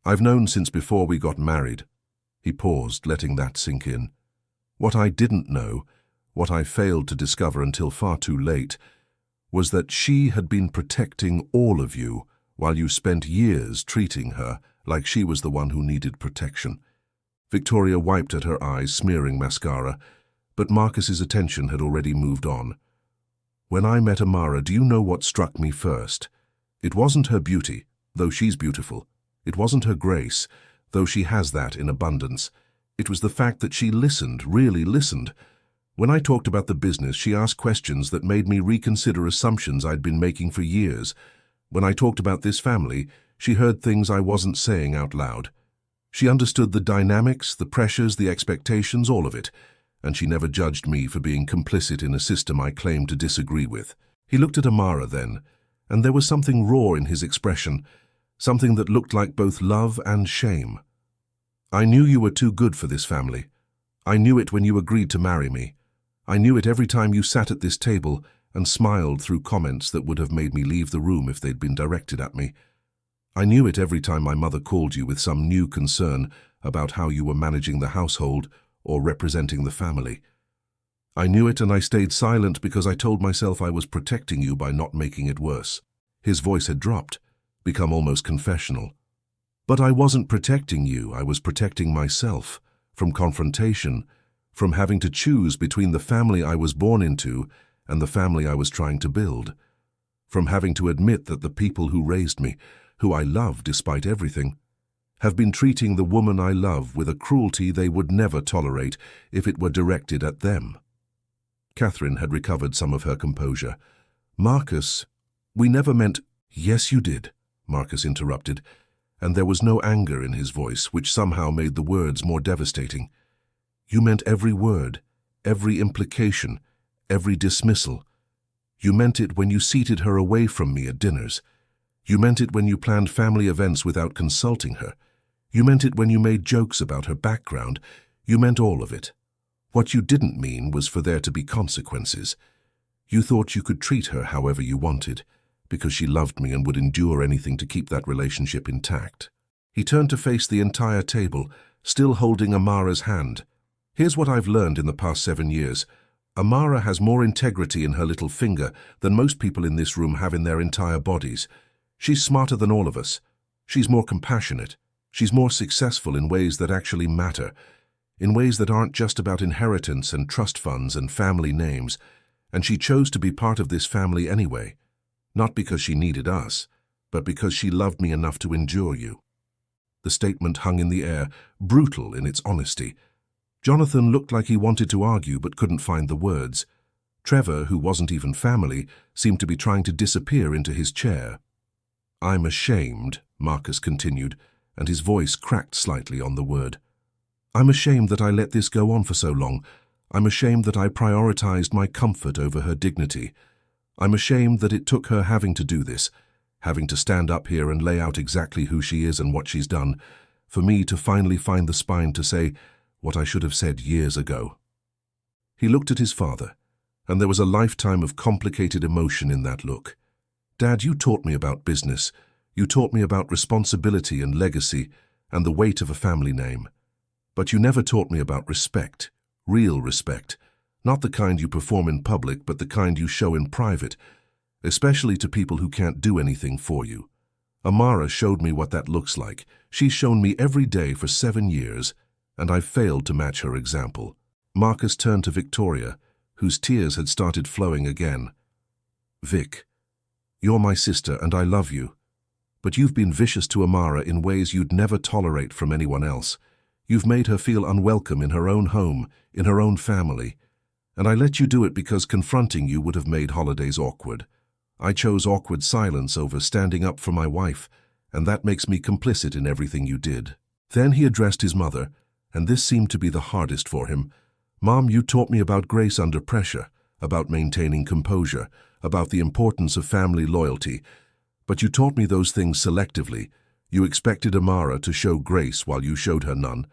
I've known since before we got married. He paused, letting that sink in. What I didn't know, what I failed to discover until far too late, was that she had been protecting all of you while you spent years treating her like she was the one who needed protection. Victoria wiped at her eyes, smearing mascara, but Marcus's attention had already moved on. When I met Amara, do you know what struck me first? It wasn't her beauty, though she's beautiful. It wasn't her grace, though she has that in abundance. It was the fact that she listened, really listened. When I talked about the business, she asked questions that made me reconsider assumptions I'd been making for years. When I talked about this family, she heard things I wasn't saying out loud. She understood the dynamics, the pressures, the expectations, all of it, and she never judged me for being complicit in a system I claimed to disagree with. He looked at Amara then, and there was something raw in his expression, something that looked like both love and shame. I knew you were too good for this family. I knew it when you agreed to marry me. I knew it every time you sat at this table and smiled through comments that would have made me leave the room if they'd been directed at me. I knew it every time my mother called you with some new concern about how you were managing the household or representing the family. I knew it, and I stayed silent because I told myself I was protecting you by not making it worse. His voice had dropped, become almost confessional. But I wasn't protecting you, I was protecting myself from confrontation, from having to choose between the family I was born into and the family I was trying to build, from having to admit that the people who raised me, who I love despite everything, have been treating the woman I love with a cruelty they would never tolerate if it were directed at them. Catherine had recovered some of her composure. "Marcus, we never meant—" "Yes, you did," Marcus interrupted, and there was no anger in his voice, which somehow made the words more devastating. "You meant every word, every implication, every dismissal. You meant it when you seated her away from me at dinners. You meant it when you planned family events without consulting her. You meant it when you made jokes about her background. You meant all of it. What you didn't mean was for there to be consequences. You thought you could treat her however you wanted, because she loved me and would endure anything to keep that relationship intact." He turned to face the entire table, still holding Amara's hand. "Here's what I've learned in the past 7 years. Amara has more integrity in her little finger than most people in this room have in their entire bodies. She's smarter than all of us. She's more compassionate. She's more successful in ways that actually matter, in ways that aren't just about inheritance and trust funds and family names. And she chose to be part of this family anyway, not because she needed us, but because she loved me enough to endure you." The statement hung in the air, brutal in its honesty. Jonathan looked like he wanted to argue but couldn't find the words. Trevor, who wasn't even family, seemed to be trying to disappear into his chair. "I'm ashamed," Marcus continued, and his voice cracked slightly on the word. "I'm ashamed that I let this go on for so long. I'm ashamed that I prioritized my comfort over her dignity. I'm ashamed that it took her having to do this, having to stand up here and lay out exactly who she is and what she's done, for me to finally find the spine to say what I should have said years ago." He looked at his father, and there was a lifetime of complicated emotion in that look. "Dad, you taught me about business. You taught me about responsibility and legacy and the weight of a family name. But you never taught me about respect, real respect, not the kind you perform in public, but the kind you show in private, especially to people who can't do anything for you. Amara showed me what that looks like. She's shown me every day for 7 years, and I've failed to match her example." Marcus turned to Victoria, whose tears had started flowing again. "Vic, you're my sister and I love you, but you've been vicious to Amara in ways you'd never tolerate from anyone else. You've made her feel unwelcome in her own home, in her own family, and I let you do it because confronting you would have made holidays awkward. I chose awkward silence over standing up for my wife, and that makes me complicit in everything you did." Then he addressed his mother, and this seemed to be the hardest for him. "Mom, you taught me about grace under pressure, about maintaining composure, about the importance of family loyalty, but you taught me those things selectively. You expected Amara to show grace while you showed her none.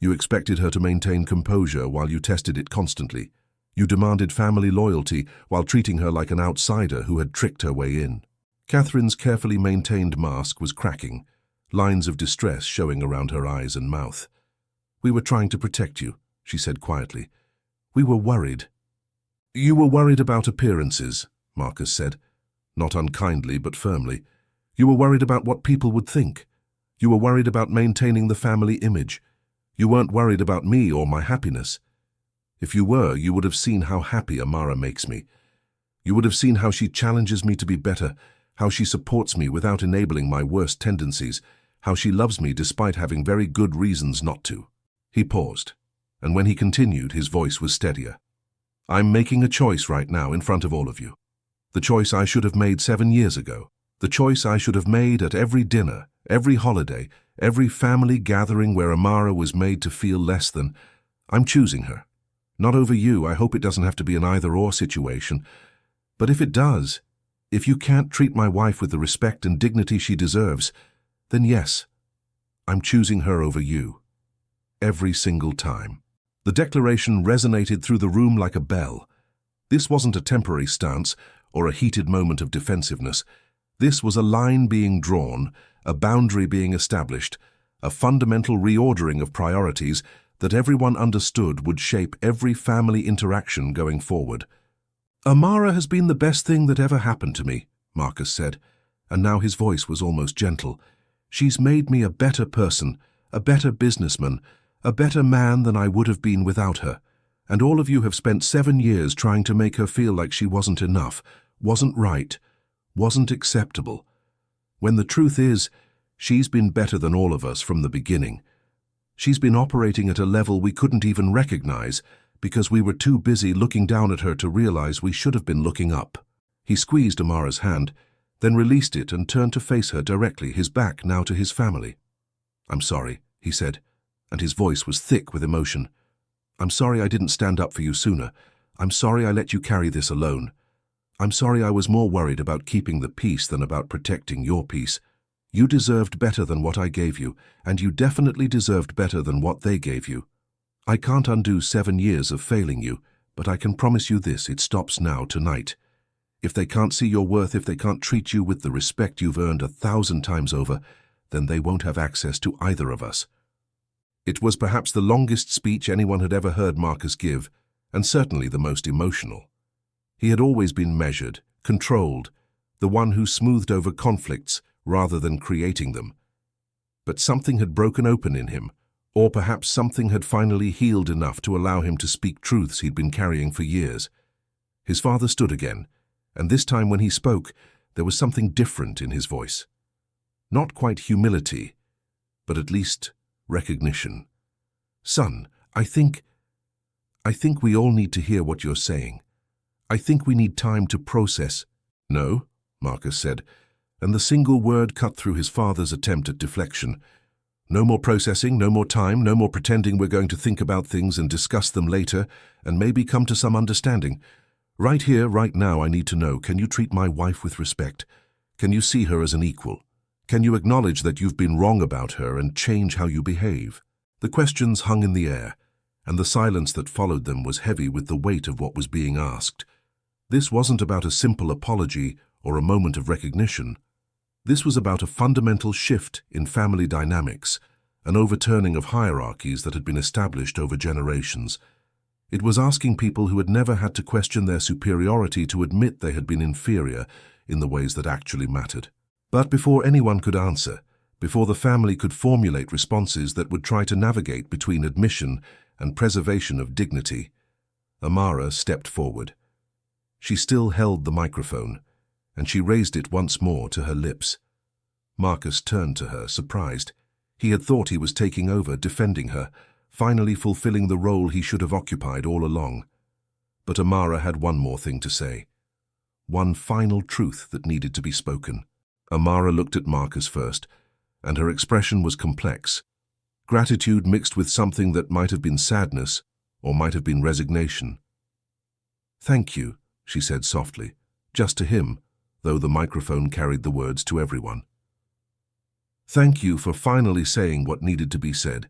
You expected her to maintain composure while you tested it constantly. You demanded family loyalty while treating her like an outsider who had tricked her way in." Catherine's carefully maintained mask was cracking, lines of distress showing around her eyes and mouth. "We were trying to protect you," she said quietly. "We were worried." "You were worried about appearances," Marcus said, not unkindly but firmly. "You were worried about what people would think. You were worried about maintaining the family image. You weren't worried about me or my happiness. If you were, you would have seen how happy Amara makes me. You would have seen how she challenges me to be better, how she supports me without enabling my worst tendencies, how she loves me despite having very good reasons not to." He paused, and when he continued, his voice was steadier. "I'm making a choice right now in front of all of you. The choice I should have made 7 years ago. The choice I should have made at every dinner, every holiday, every family gathering where Amara was made to feel less than. I'm choosing her. Not over you. I hope it doesn't have to be an either-or situation. But if it does, if you can't treat my wife with the respect and dignity she deserves, then yes, I'm choosing her over you. Every single time." The declaration resonated through the room like a bell. This wasn't a temporary stance or a heated moment of defensiveness. This was a line being drawn, a boundary being established, a fundamental reordering of priorities that everyone understood would shape every family interaction going forward. "Amara has been the best thing that ever happened to me," Marcus said, and now his voice was almost gentle. "She's made me a better person, a better businessman, a better man than I would have been without her. And all of you have spent 7 years trying to make her feel like she wasn't enough, wasn't right, wasn't acceptable. When the truth is, she's been better than all of us from the beginning. She's been operating at a level we couldn't even recognize because we were too busy looking down at her to realize we should have been looking up." He squeezed Amara's hand, then released it and turned to face her directly, his back now to his family. "I'm sorry," he said, and his voice was thick with emotion. "I'm sorry I didn't stand up for you sooner. I'm sorry I let you carry this alone. I'm sorry I was more worried about keeping the peace than about protecting your peace. You deserved better than what I gave you, and you definitely deserved better than what they gave you. I can't undo 7 years of failing you, but I can promise you this: it stops now, tonight. If they can't see your worth, if they can't treat you with the respect you've earned 1,000 times over, then they won't have access to either of us." It was perhaps the longest speech anyone had ever heard Marcus give, and certainly the most emotional. He had always been measured, controlled, the one who smoothed over conflicts rather than creating them. But something had broken open in him, or perhaps something had finally healed enough to allow him to speak truths he'd been carrying for years. His father stood again, and this time when he spoke, there was something different in his voice. Not quite humility, but at least recognition. "Son, I think we all need to hear what you're saying. I think we need time to process." "No," Marcus said, and the single word cut through his father's attempt at deflection. "No more processing, no more time, no more pretending we're going to think about things and discuss them later and maybe come to some understanding. Right here, right now, I need to know, can you treat my wife with respect? Can you see her as an equal? Can you acknowledge that you've been wrong about her and change how you behave?" The questions hung in the air, and the silence that followed them was heavy with the weight of what was being asked. This wasn't about a simple apology or a moment of recognition. This was about a fundamental shift in family dynamics, an overturning of hierarchies that had been established over generations. It was asking people who had never had to question their superiority to admit they had been inferior in the ways that actually mattered. But before anyone could answer, before the family could formulate responses that would try to navigate between admission and preservation of dignity, Amara stepped forward. She still held the microphone, and she raised it once more to her lips. Marcus turned to her, surprised. He had thought he was taking over, defending her, finally fulfilling the role he should have occupied all along. But Amara had one more thing to say. One final truth that needed to be spoken. Amara looked at Marcus first, and her expression was complex. Gratitude mixed with something that might have been sadness, or might have been resignation. "Thank you," she said softly, just to him, though the microphone carried the words to everyone. "Thank you for finally saying what needed to be said.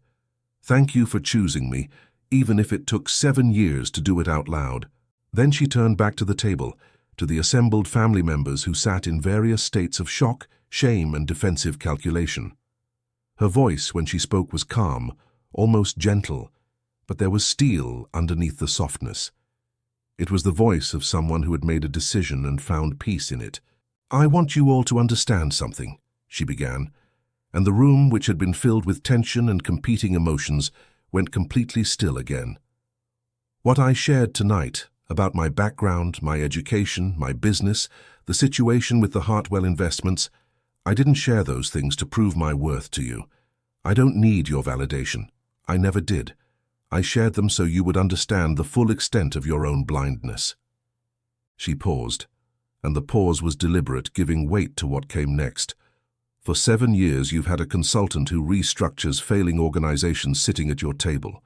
Thank you for choosing me, even if it took 7 years to do it out loud." Then she turned back to the table, to the assembled family members who sat in various states of shock, shame, and defensive calculation. Her voice, when she spoke, was calm, almost gentle, but there was steel underneath the softness. It was the voice of someone who had made a decision and found peace in it. "I want you all to understand something," she began, and the room, which had been filled with tension and competing emotions, went completely still again. "What I shared tonight about my background, my education, my business, the situation with the Hartwell investments, I didn't share those things to prove my worth to you. I don't need your validation. I never did. I shared them so you would understand the full extent of your own blindness." She paused, and the pause was deliberate, giving weight to what came next. "For 7 years you've had a consultant who restructures failing organizations sitting at your table.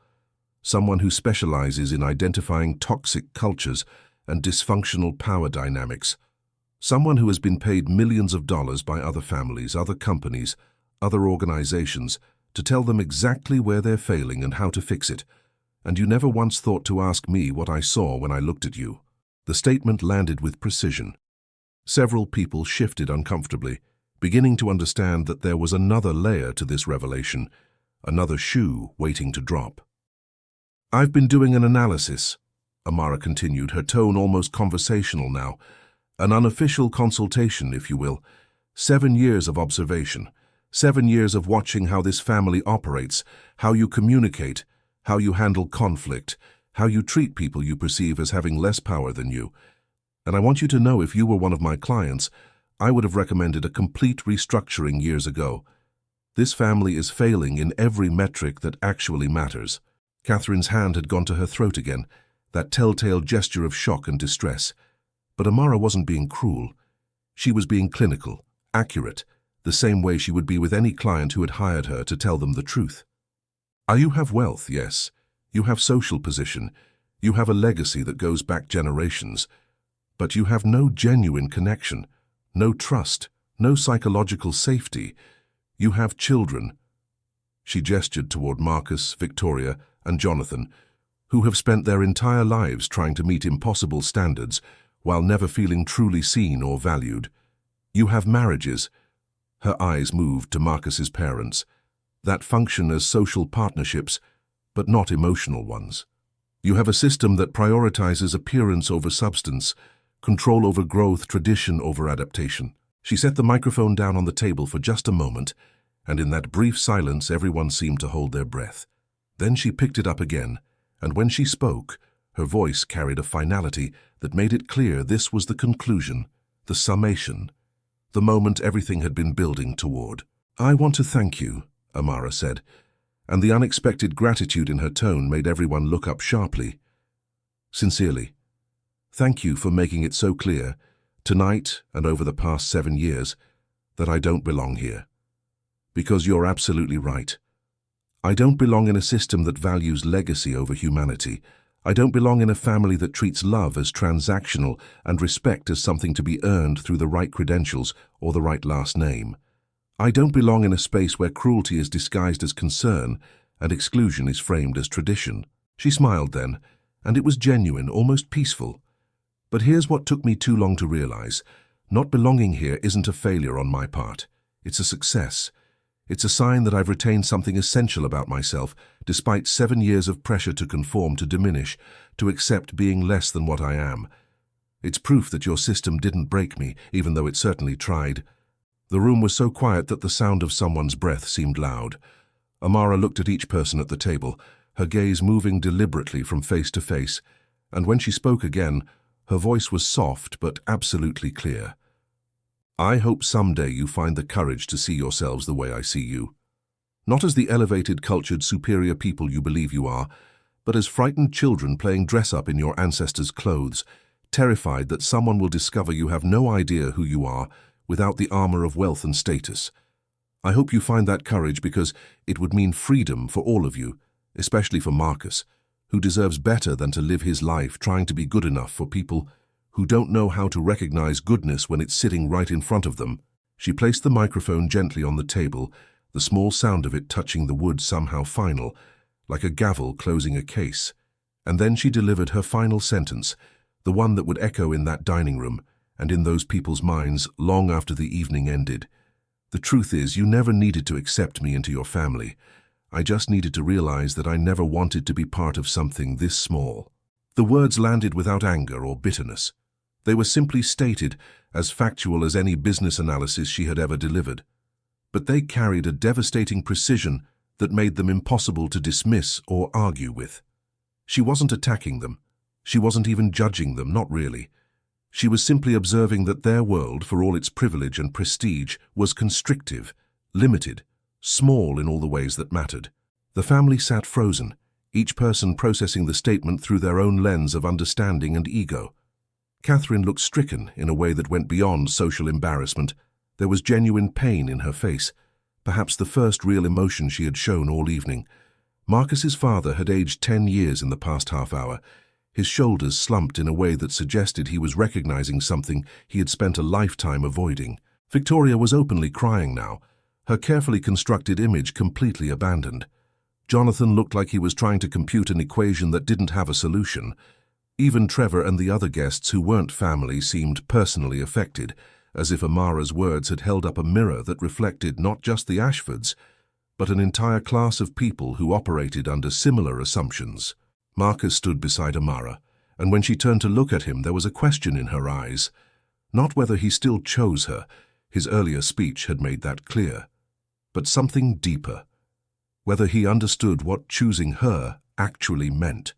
Someone who specializes in identifying toxic cultures and dysfunctional power dynamics. Someone who has been paid millions of dollars by other families, other companies, other organizations to tell them exactly where they're failing and how to fix it. And you never once thought to ask me what I saw when I looked at you." The statement landed with precision. Several people shifted uncomfortably, beginning to understand that there was another layer to this revelation, another shoe waiting to drop. "I've been doing an analysis," Amara continued, her tone almost conversational now. "An unofficial consultation, if you will. 7 years of observation. 7 years of watching how this family operates, how you communicate, how you handle conflict, how you treat people you perceive as having less power than you. And I want you to know, if you were one of my clients, I would have recommended a complete restructuring years ago. This family is failing in every metric that actually matters." Catherine's hand had gone to her throat again, that telltale gesture of shock and distress. But Amara wasn't being cruel. She was being clinical, accurate, the same way she would be with any client who had hired her to tell them the truth. You have wealth, yes. You have social position. You have a legacy that goes back generations. But you have no genuine connection, no trust, no psychological safety. You have children. She gestured toward Marcus, Victoria, and Jonathan, who have spent their entire lives trying to meet impossible standards while never feeling truly seen or valued. You have marriages. Her eyes moved to Marcus's parents, that function as social partnerships, but not emotional ones. You have a system that prioritizes appearance over substance, control over growth, tradition over adaptation. She set the microphone down on the table for just a moment, and in that brief silence everyone seemed to hold their breath. Then she picked it up again, and when she spoke, her voice carried a finality that made it clear this was the conclusion, the summation, the moment everything had been building toward. "I want to thank you," Amara said, and the unexpected gratitude in her tone made everyone look up sharply. "Sincerely. Thank you for making it so clear, tonight and over the past 7 years, that I don't belong here. Because you're absolutely right. I don't belong in a system that values legacy over humanity. I don't belong in a family that treats love as transactional and respect as something to be earned through the right credentials or the right last name. I don't belong in a space where cruelty is disguised as concern and exclusion is framed as tradition." She smiled then, and it was genuine, almost peaceful. "But here's what took me too long to realize. Not belonging here isn't a failure on my part. It's a success. It's a sign that I've retained something essential about myself, despite 7 years of pressure to conform, to diminish, to accept being less than what I am. It's proof that your system didn't break me, even though it certainly tried." The room was so quiet that the sound of someone's breath seemed loud. Amara looked at each person at the table, her gaze moving deliberately from face to face, and when she spoke again, her voice was soft but absolutely clear. "I hope someday you find the courage to see yourselves the way I see you. Not as the elevated, cultured, superior people you believe you are, but as frightened children playing dress-up in your ancestors' clothes, terrified that someone will discover you have no idea who you are without the armor of wealth and status. I hope you find that courage, because it would mean freedom for all of you, especially for Marcus, who deserves better than to live his life trying to be good enough for people who don't know how to recognize goodness when it's sitting right in front of them." She placed the microphone gently on the table, the small sound of it touching the wood somehow final, like a gavel closing a case. And then she delivered her final sentence, the one that would echo in that dining room and in those people's minds long after the evening ended. "The truth is, you never needed to accept me into your family. I just needed to realize that I never wanted to be part of something this small." The words landed without anger or bitterness. They were simply stated, as factual as any business analysis she had ever delivered. But they carried a devastating precision that made them impossible to dismiss or argue with. She wasn't attacking them. She wasn't even judging them, not really. She was simply observing that their world, for all its privilege and prestige, was constrictive, limited, small in all the ways that mattered. The family sat frozen, each person processing the statement through their own lens of understanding and ego. Catherine looked stricken in a way that went beyond social embarrassment. There was genuine pain in her face, perhaps the first real emotion she had shown all evening. Marcus's father had aged 10 years in the past half hour. His shoulders slumped in a way that suggested he was recognizing something he had spent a lifetime avoiding. Victoria was openly crying now, her carefully constructed image completely abandoned. Jonathan looked like he was trying to compute an equation that didn't have a solution. Even Trevor and the other guests who weren't family seemed personally affected, as if Amara's words had held up a mirror that reflected not just the Ashfords, but an entire class of people who operated under similar assumptions. Marcus stood beside Amara, and when she turned to look at him, there was a question in her eyes. Not whether he still chose her, his earlier speech had made that clear, but something deeper. Whether he understood what choosing her actually meant.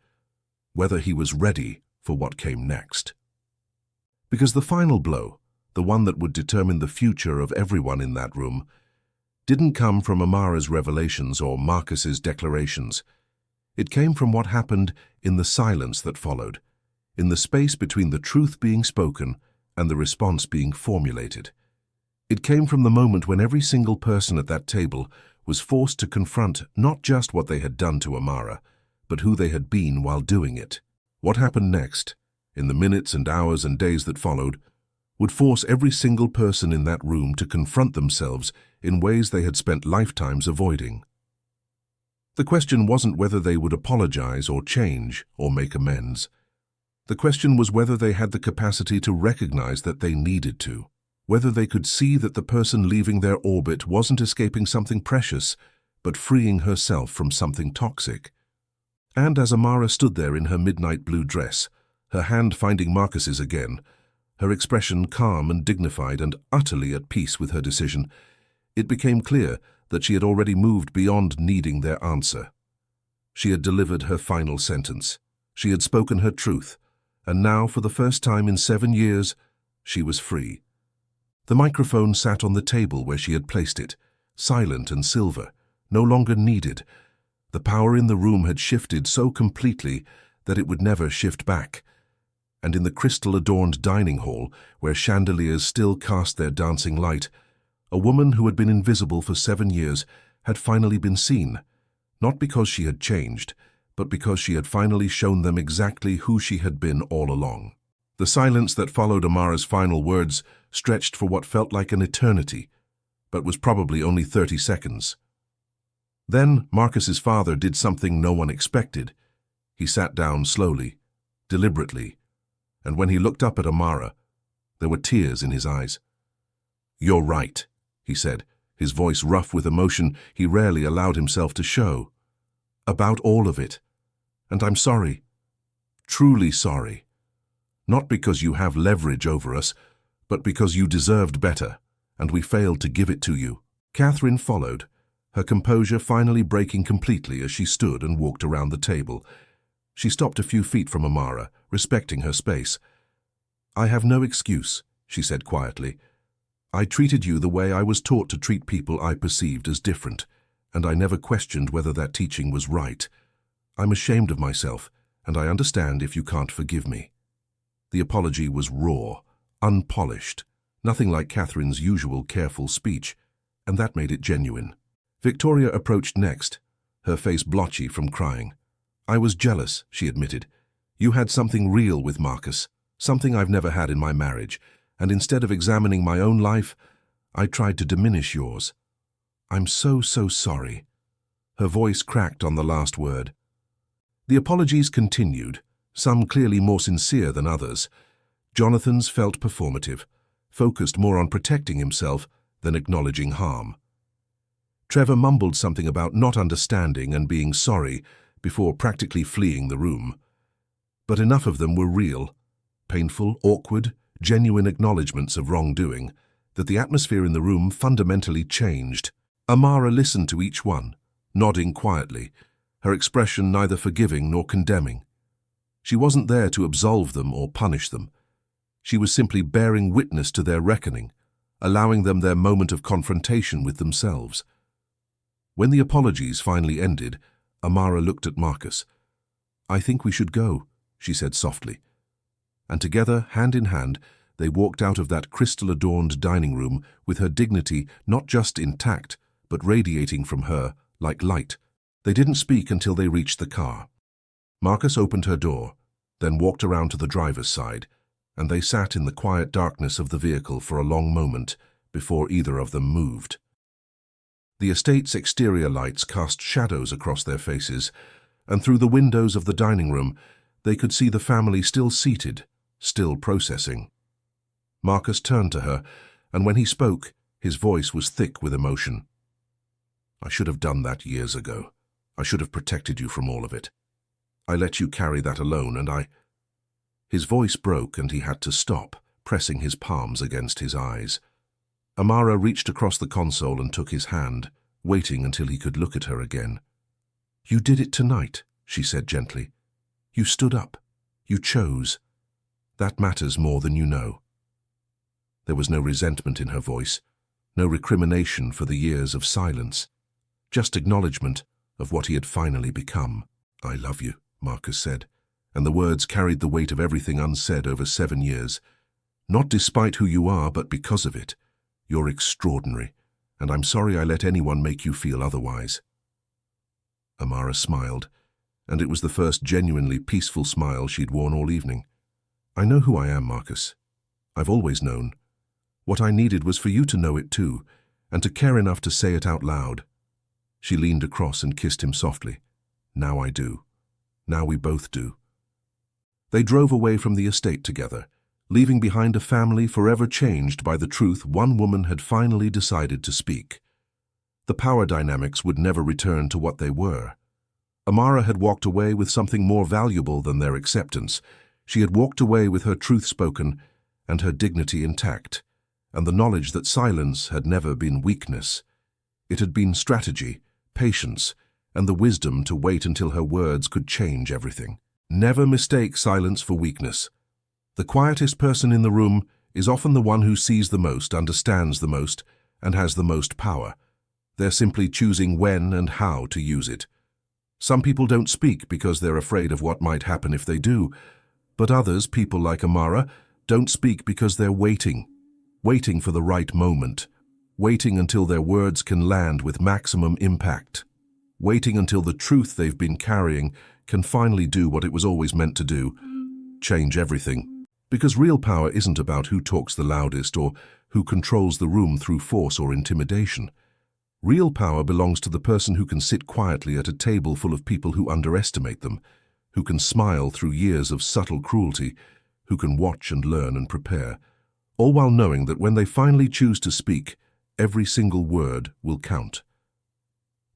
Whether he was ready for what came next. Because the final blow, the one that would determine the future of everyone in that room, didn't come from Amara's revelations or Marcus's declarations. It came from what happened in the silence that followed, in the space between the truth being spoken and the response being formulated. It came from the moment when every single person at that table was forced to confront not just what they had done to Amara, but who they had been while doing it. What happened next, in the minutes and hours and days that followed, would force every single person in that room to confront themselves in ways they had spent lifetimes avoiding. The question wasn't whether they would apologize or change or make amends. The question was whether they had the capacity to recognize that they needed to, whether they could see that the person leaving their orbit wasn't escaping something precious, but freeing herself from something toxic. And as Amara stood there in her midnight blue dress, her hand finding Marcus's again, her expression calm and dignified and utterly at peace with her decision, it became clear that she had already moved beyond needing their answer. She had delivered her final sentence. She had spoken her truth, and now, for the first time in 7 years, she was free. The microphone sat on the table where she had placed it, silent and silver, no longer needed. The power in the room had shifted so completely that it would never shift back. And in the crystal-adorned dining hall, where chandeliers still cast their dancing light, a woman who had been invisible for 7 years had finally been seen, not because she had changed, but because she had finally shown them exactly who she had been all along. The silence that followed Amara's final words stretched for what felt like an eternity, but was probably only 30 seconds. Then Marcus's father did something no one expected. He sat down slowly, deliberately, and when he looked up at Amara, there were tears in his eyes. "You're right," he said, his voice rough with emotion he rarely allowed himself to show. "About all of it. And I'm sorry. Truly sorry. Not because you have leverage over us, but because you deserved better, and we failed to give it to you." Catherine followed, her composure finally breaking completely as she stood and walked around the table. She stopped a few feet from Amara, respecting her space. "I have no excuse," she said quietly. "I treated you the way I was taught to treat people I perceived as different, and I never questioned whether that teaching was right. I'm ashamed of myself, and I understand if you can't forgive me." The apology was raw, unpolished, nothing like Catherine's usual careful speech, and that made it genuine. Victoria approached next, her face blotchy from crying. "I was jealous," she admitted. "You had something real with Marcus, something I've never had in my marriage, and instead of examining my own life, I tried to diminish yours. I'm so sorry." Her voice cracked on the last word. The apologies continued, some clearly more sincere than others. Jonathan's felt performative, focused more on protecting himself than acknowledging harm. Trevor mumbled something about not understanding and being sorry before practically fleeing the room. But enough of them were real, painful, awkward, genuine acknowledgements of wrongdoing, that the atmosphere in the room fundamentally changed. Amara listened to each one, nodding quietly, her expression neither forgiving nor condemning. She wasn't there to absolve them or punish them. She was simply bearing witness to their reckoning, allowing them their moment of confrontation with themselves. When the apologies finally ended, Amara looked at Marcus. "I think we should go," she said softly. And together, hand in hand, they walked out of that crystal-adorned dining room with her dignity not just intact, but radiating from her like light. They didn't speak until they reached the car. Marcus opened her door, then walked around to the driver's side, and they sat in the quiet darkness of the vehicle for a long moment before either of them moved. The estate's exterior lights cast shadows across their faces, and through the windows of the dining room, They could see the family still seated, still processing. Marcus turned to her, and when he spoke, his voice was thick with emotion. "I should have done that years ago. I should have protected you from all of it. I let you carry that alone, and I—" His voice broke, and he had to stop, pressing his palms against his eyes. Amara reached across the console and took his hand, waiting until he could look at her again. "You did it tonight," she said gently. "You stood up. You chose. That matters more than you know." There was no resentment in her voice, no recrimination for the years of silence, just acknowledgement of what he had finally become. "I love you," Marcus said, and the words carried the weight of everything unsaid over 7 years. "Not despite who you are, but because of it. You're extraordinary, and I'm sorry I let anyone make you feel otherwise." Amara smiled, and it was the first genuinely peaceful smile she'd worn all evening. "I know who I am, Marcus. I've always known. What I needed was for you to know it too, and to care enough to say it out loud." She leaned across and kissed him softly. "Now I do. Now we both do." They drove away from the estate together, leaving behind a family forever changed by the truth one woman had finally decided to speak. The power dynamics would never return to what they were. Amara had walked away with something more valuable than their acceptance. She had walked away with her truth spoken and her dignity intact, and the knowledge that silence had never been weakness. It had been strategy, patience, and the wisdom to wait until her words could change everything. Never mistake silence for weakness. The quietest person in the room is often the one who sees the most, understands the most, and has the most power. They're simply choosing when and how to use it. Some people don't speak because they're afraid of what might happen if they do, but others, people like Amara, don't speak because they're waiting for the right moment, waiting until their words can land with maximum impact, waiting until the truth they've been carrying can finally do what it was always meant to do, change everything. Because real power isn't about who talks the loudest or who controls the room through force or intimidation. Real power belongs to the person who can sit quietly at a table full of people who underestimate them, who can smile through years of subtle cruelty, who can watch and learn and prepare, all while knowing that when they finally choose to speak, every single word will count.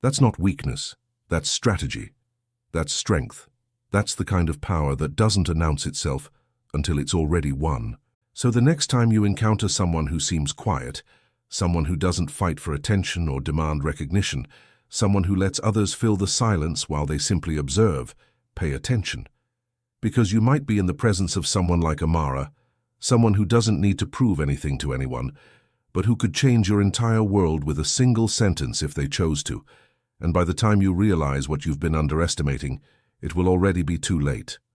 That's not weakness, that's strategy, that's strength. That's the kind of power that doesn't announce itself until it's already won. So the next time you encounter someone who seems quiet, someone who doesn't fight for attention or demand recognition, someone who lets others fill the silence while they simply observe, pay attention. Because you might be in the presence of someone like Amara, someone who doesn't need to prove anything to anyone, but who could change your entire world with a single sentence if they chose to, and by the time you realize what you've been underestimating, it will already be too late.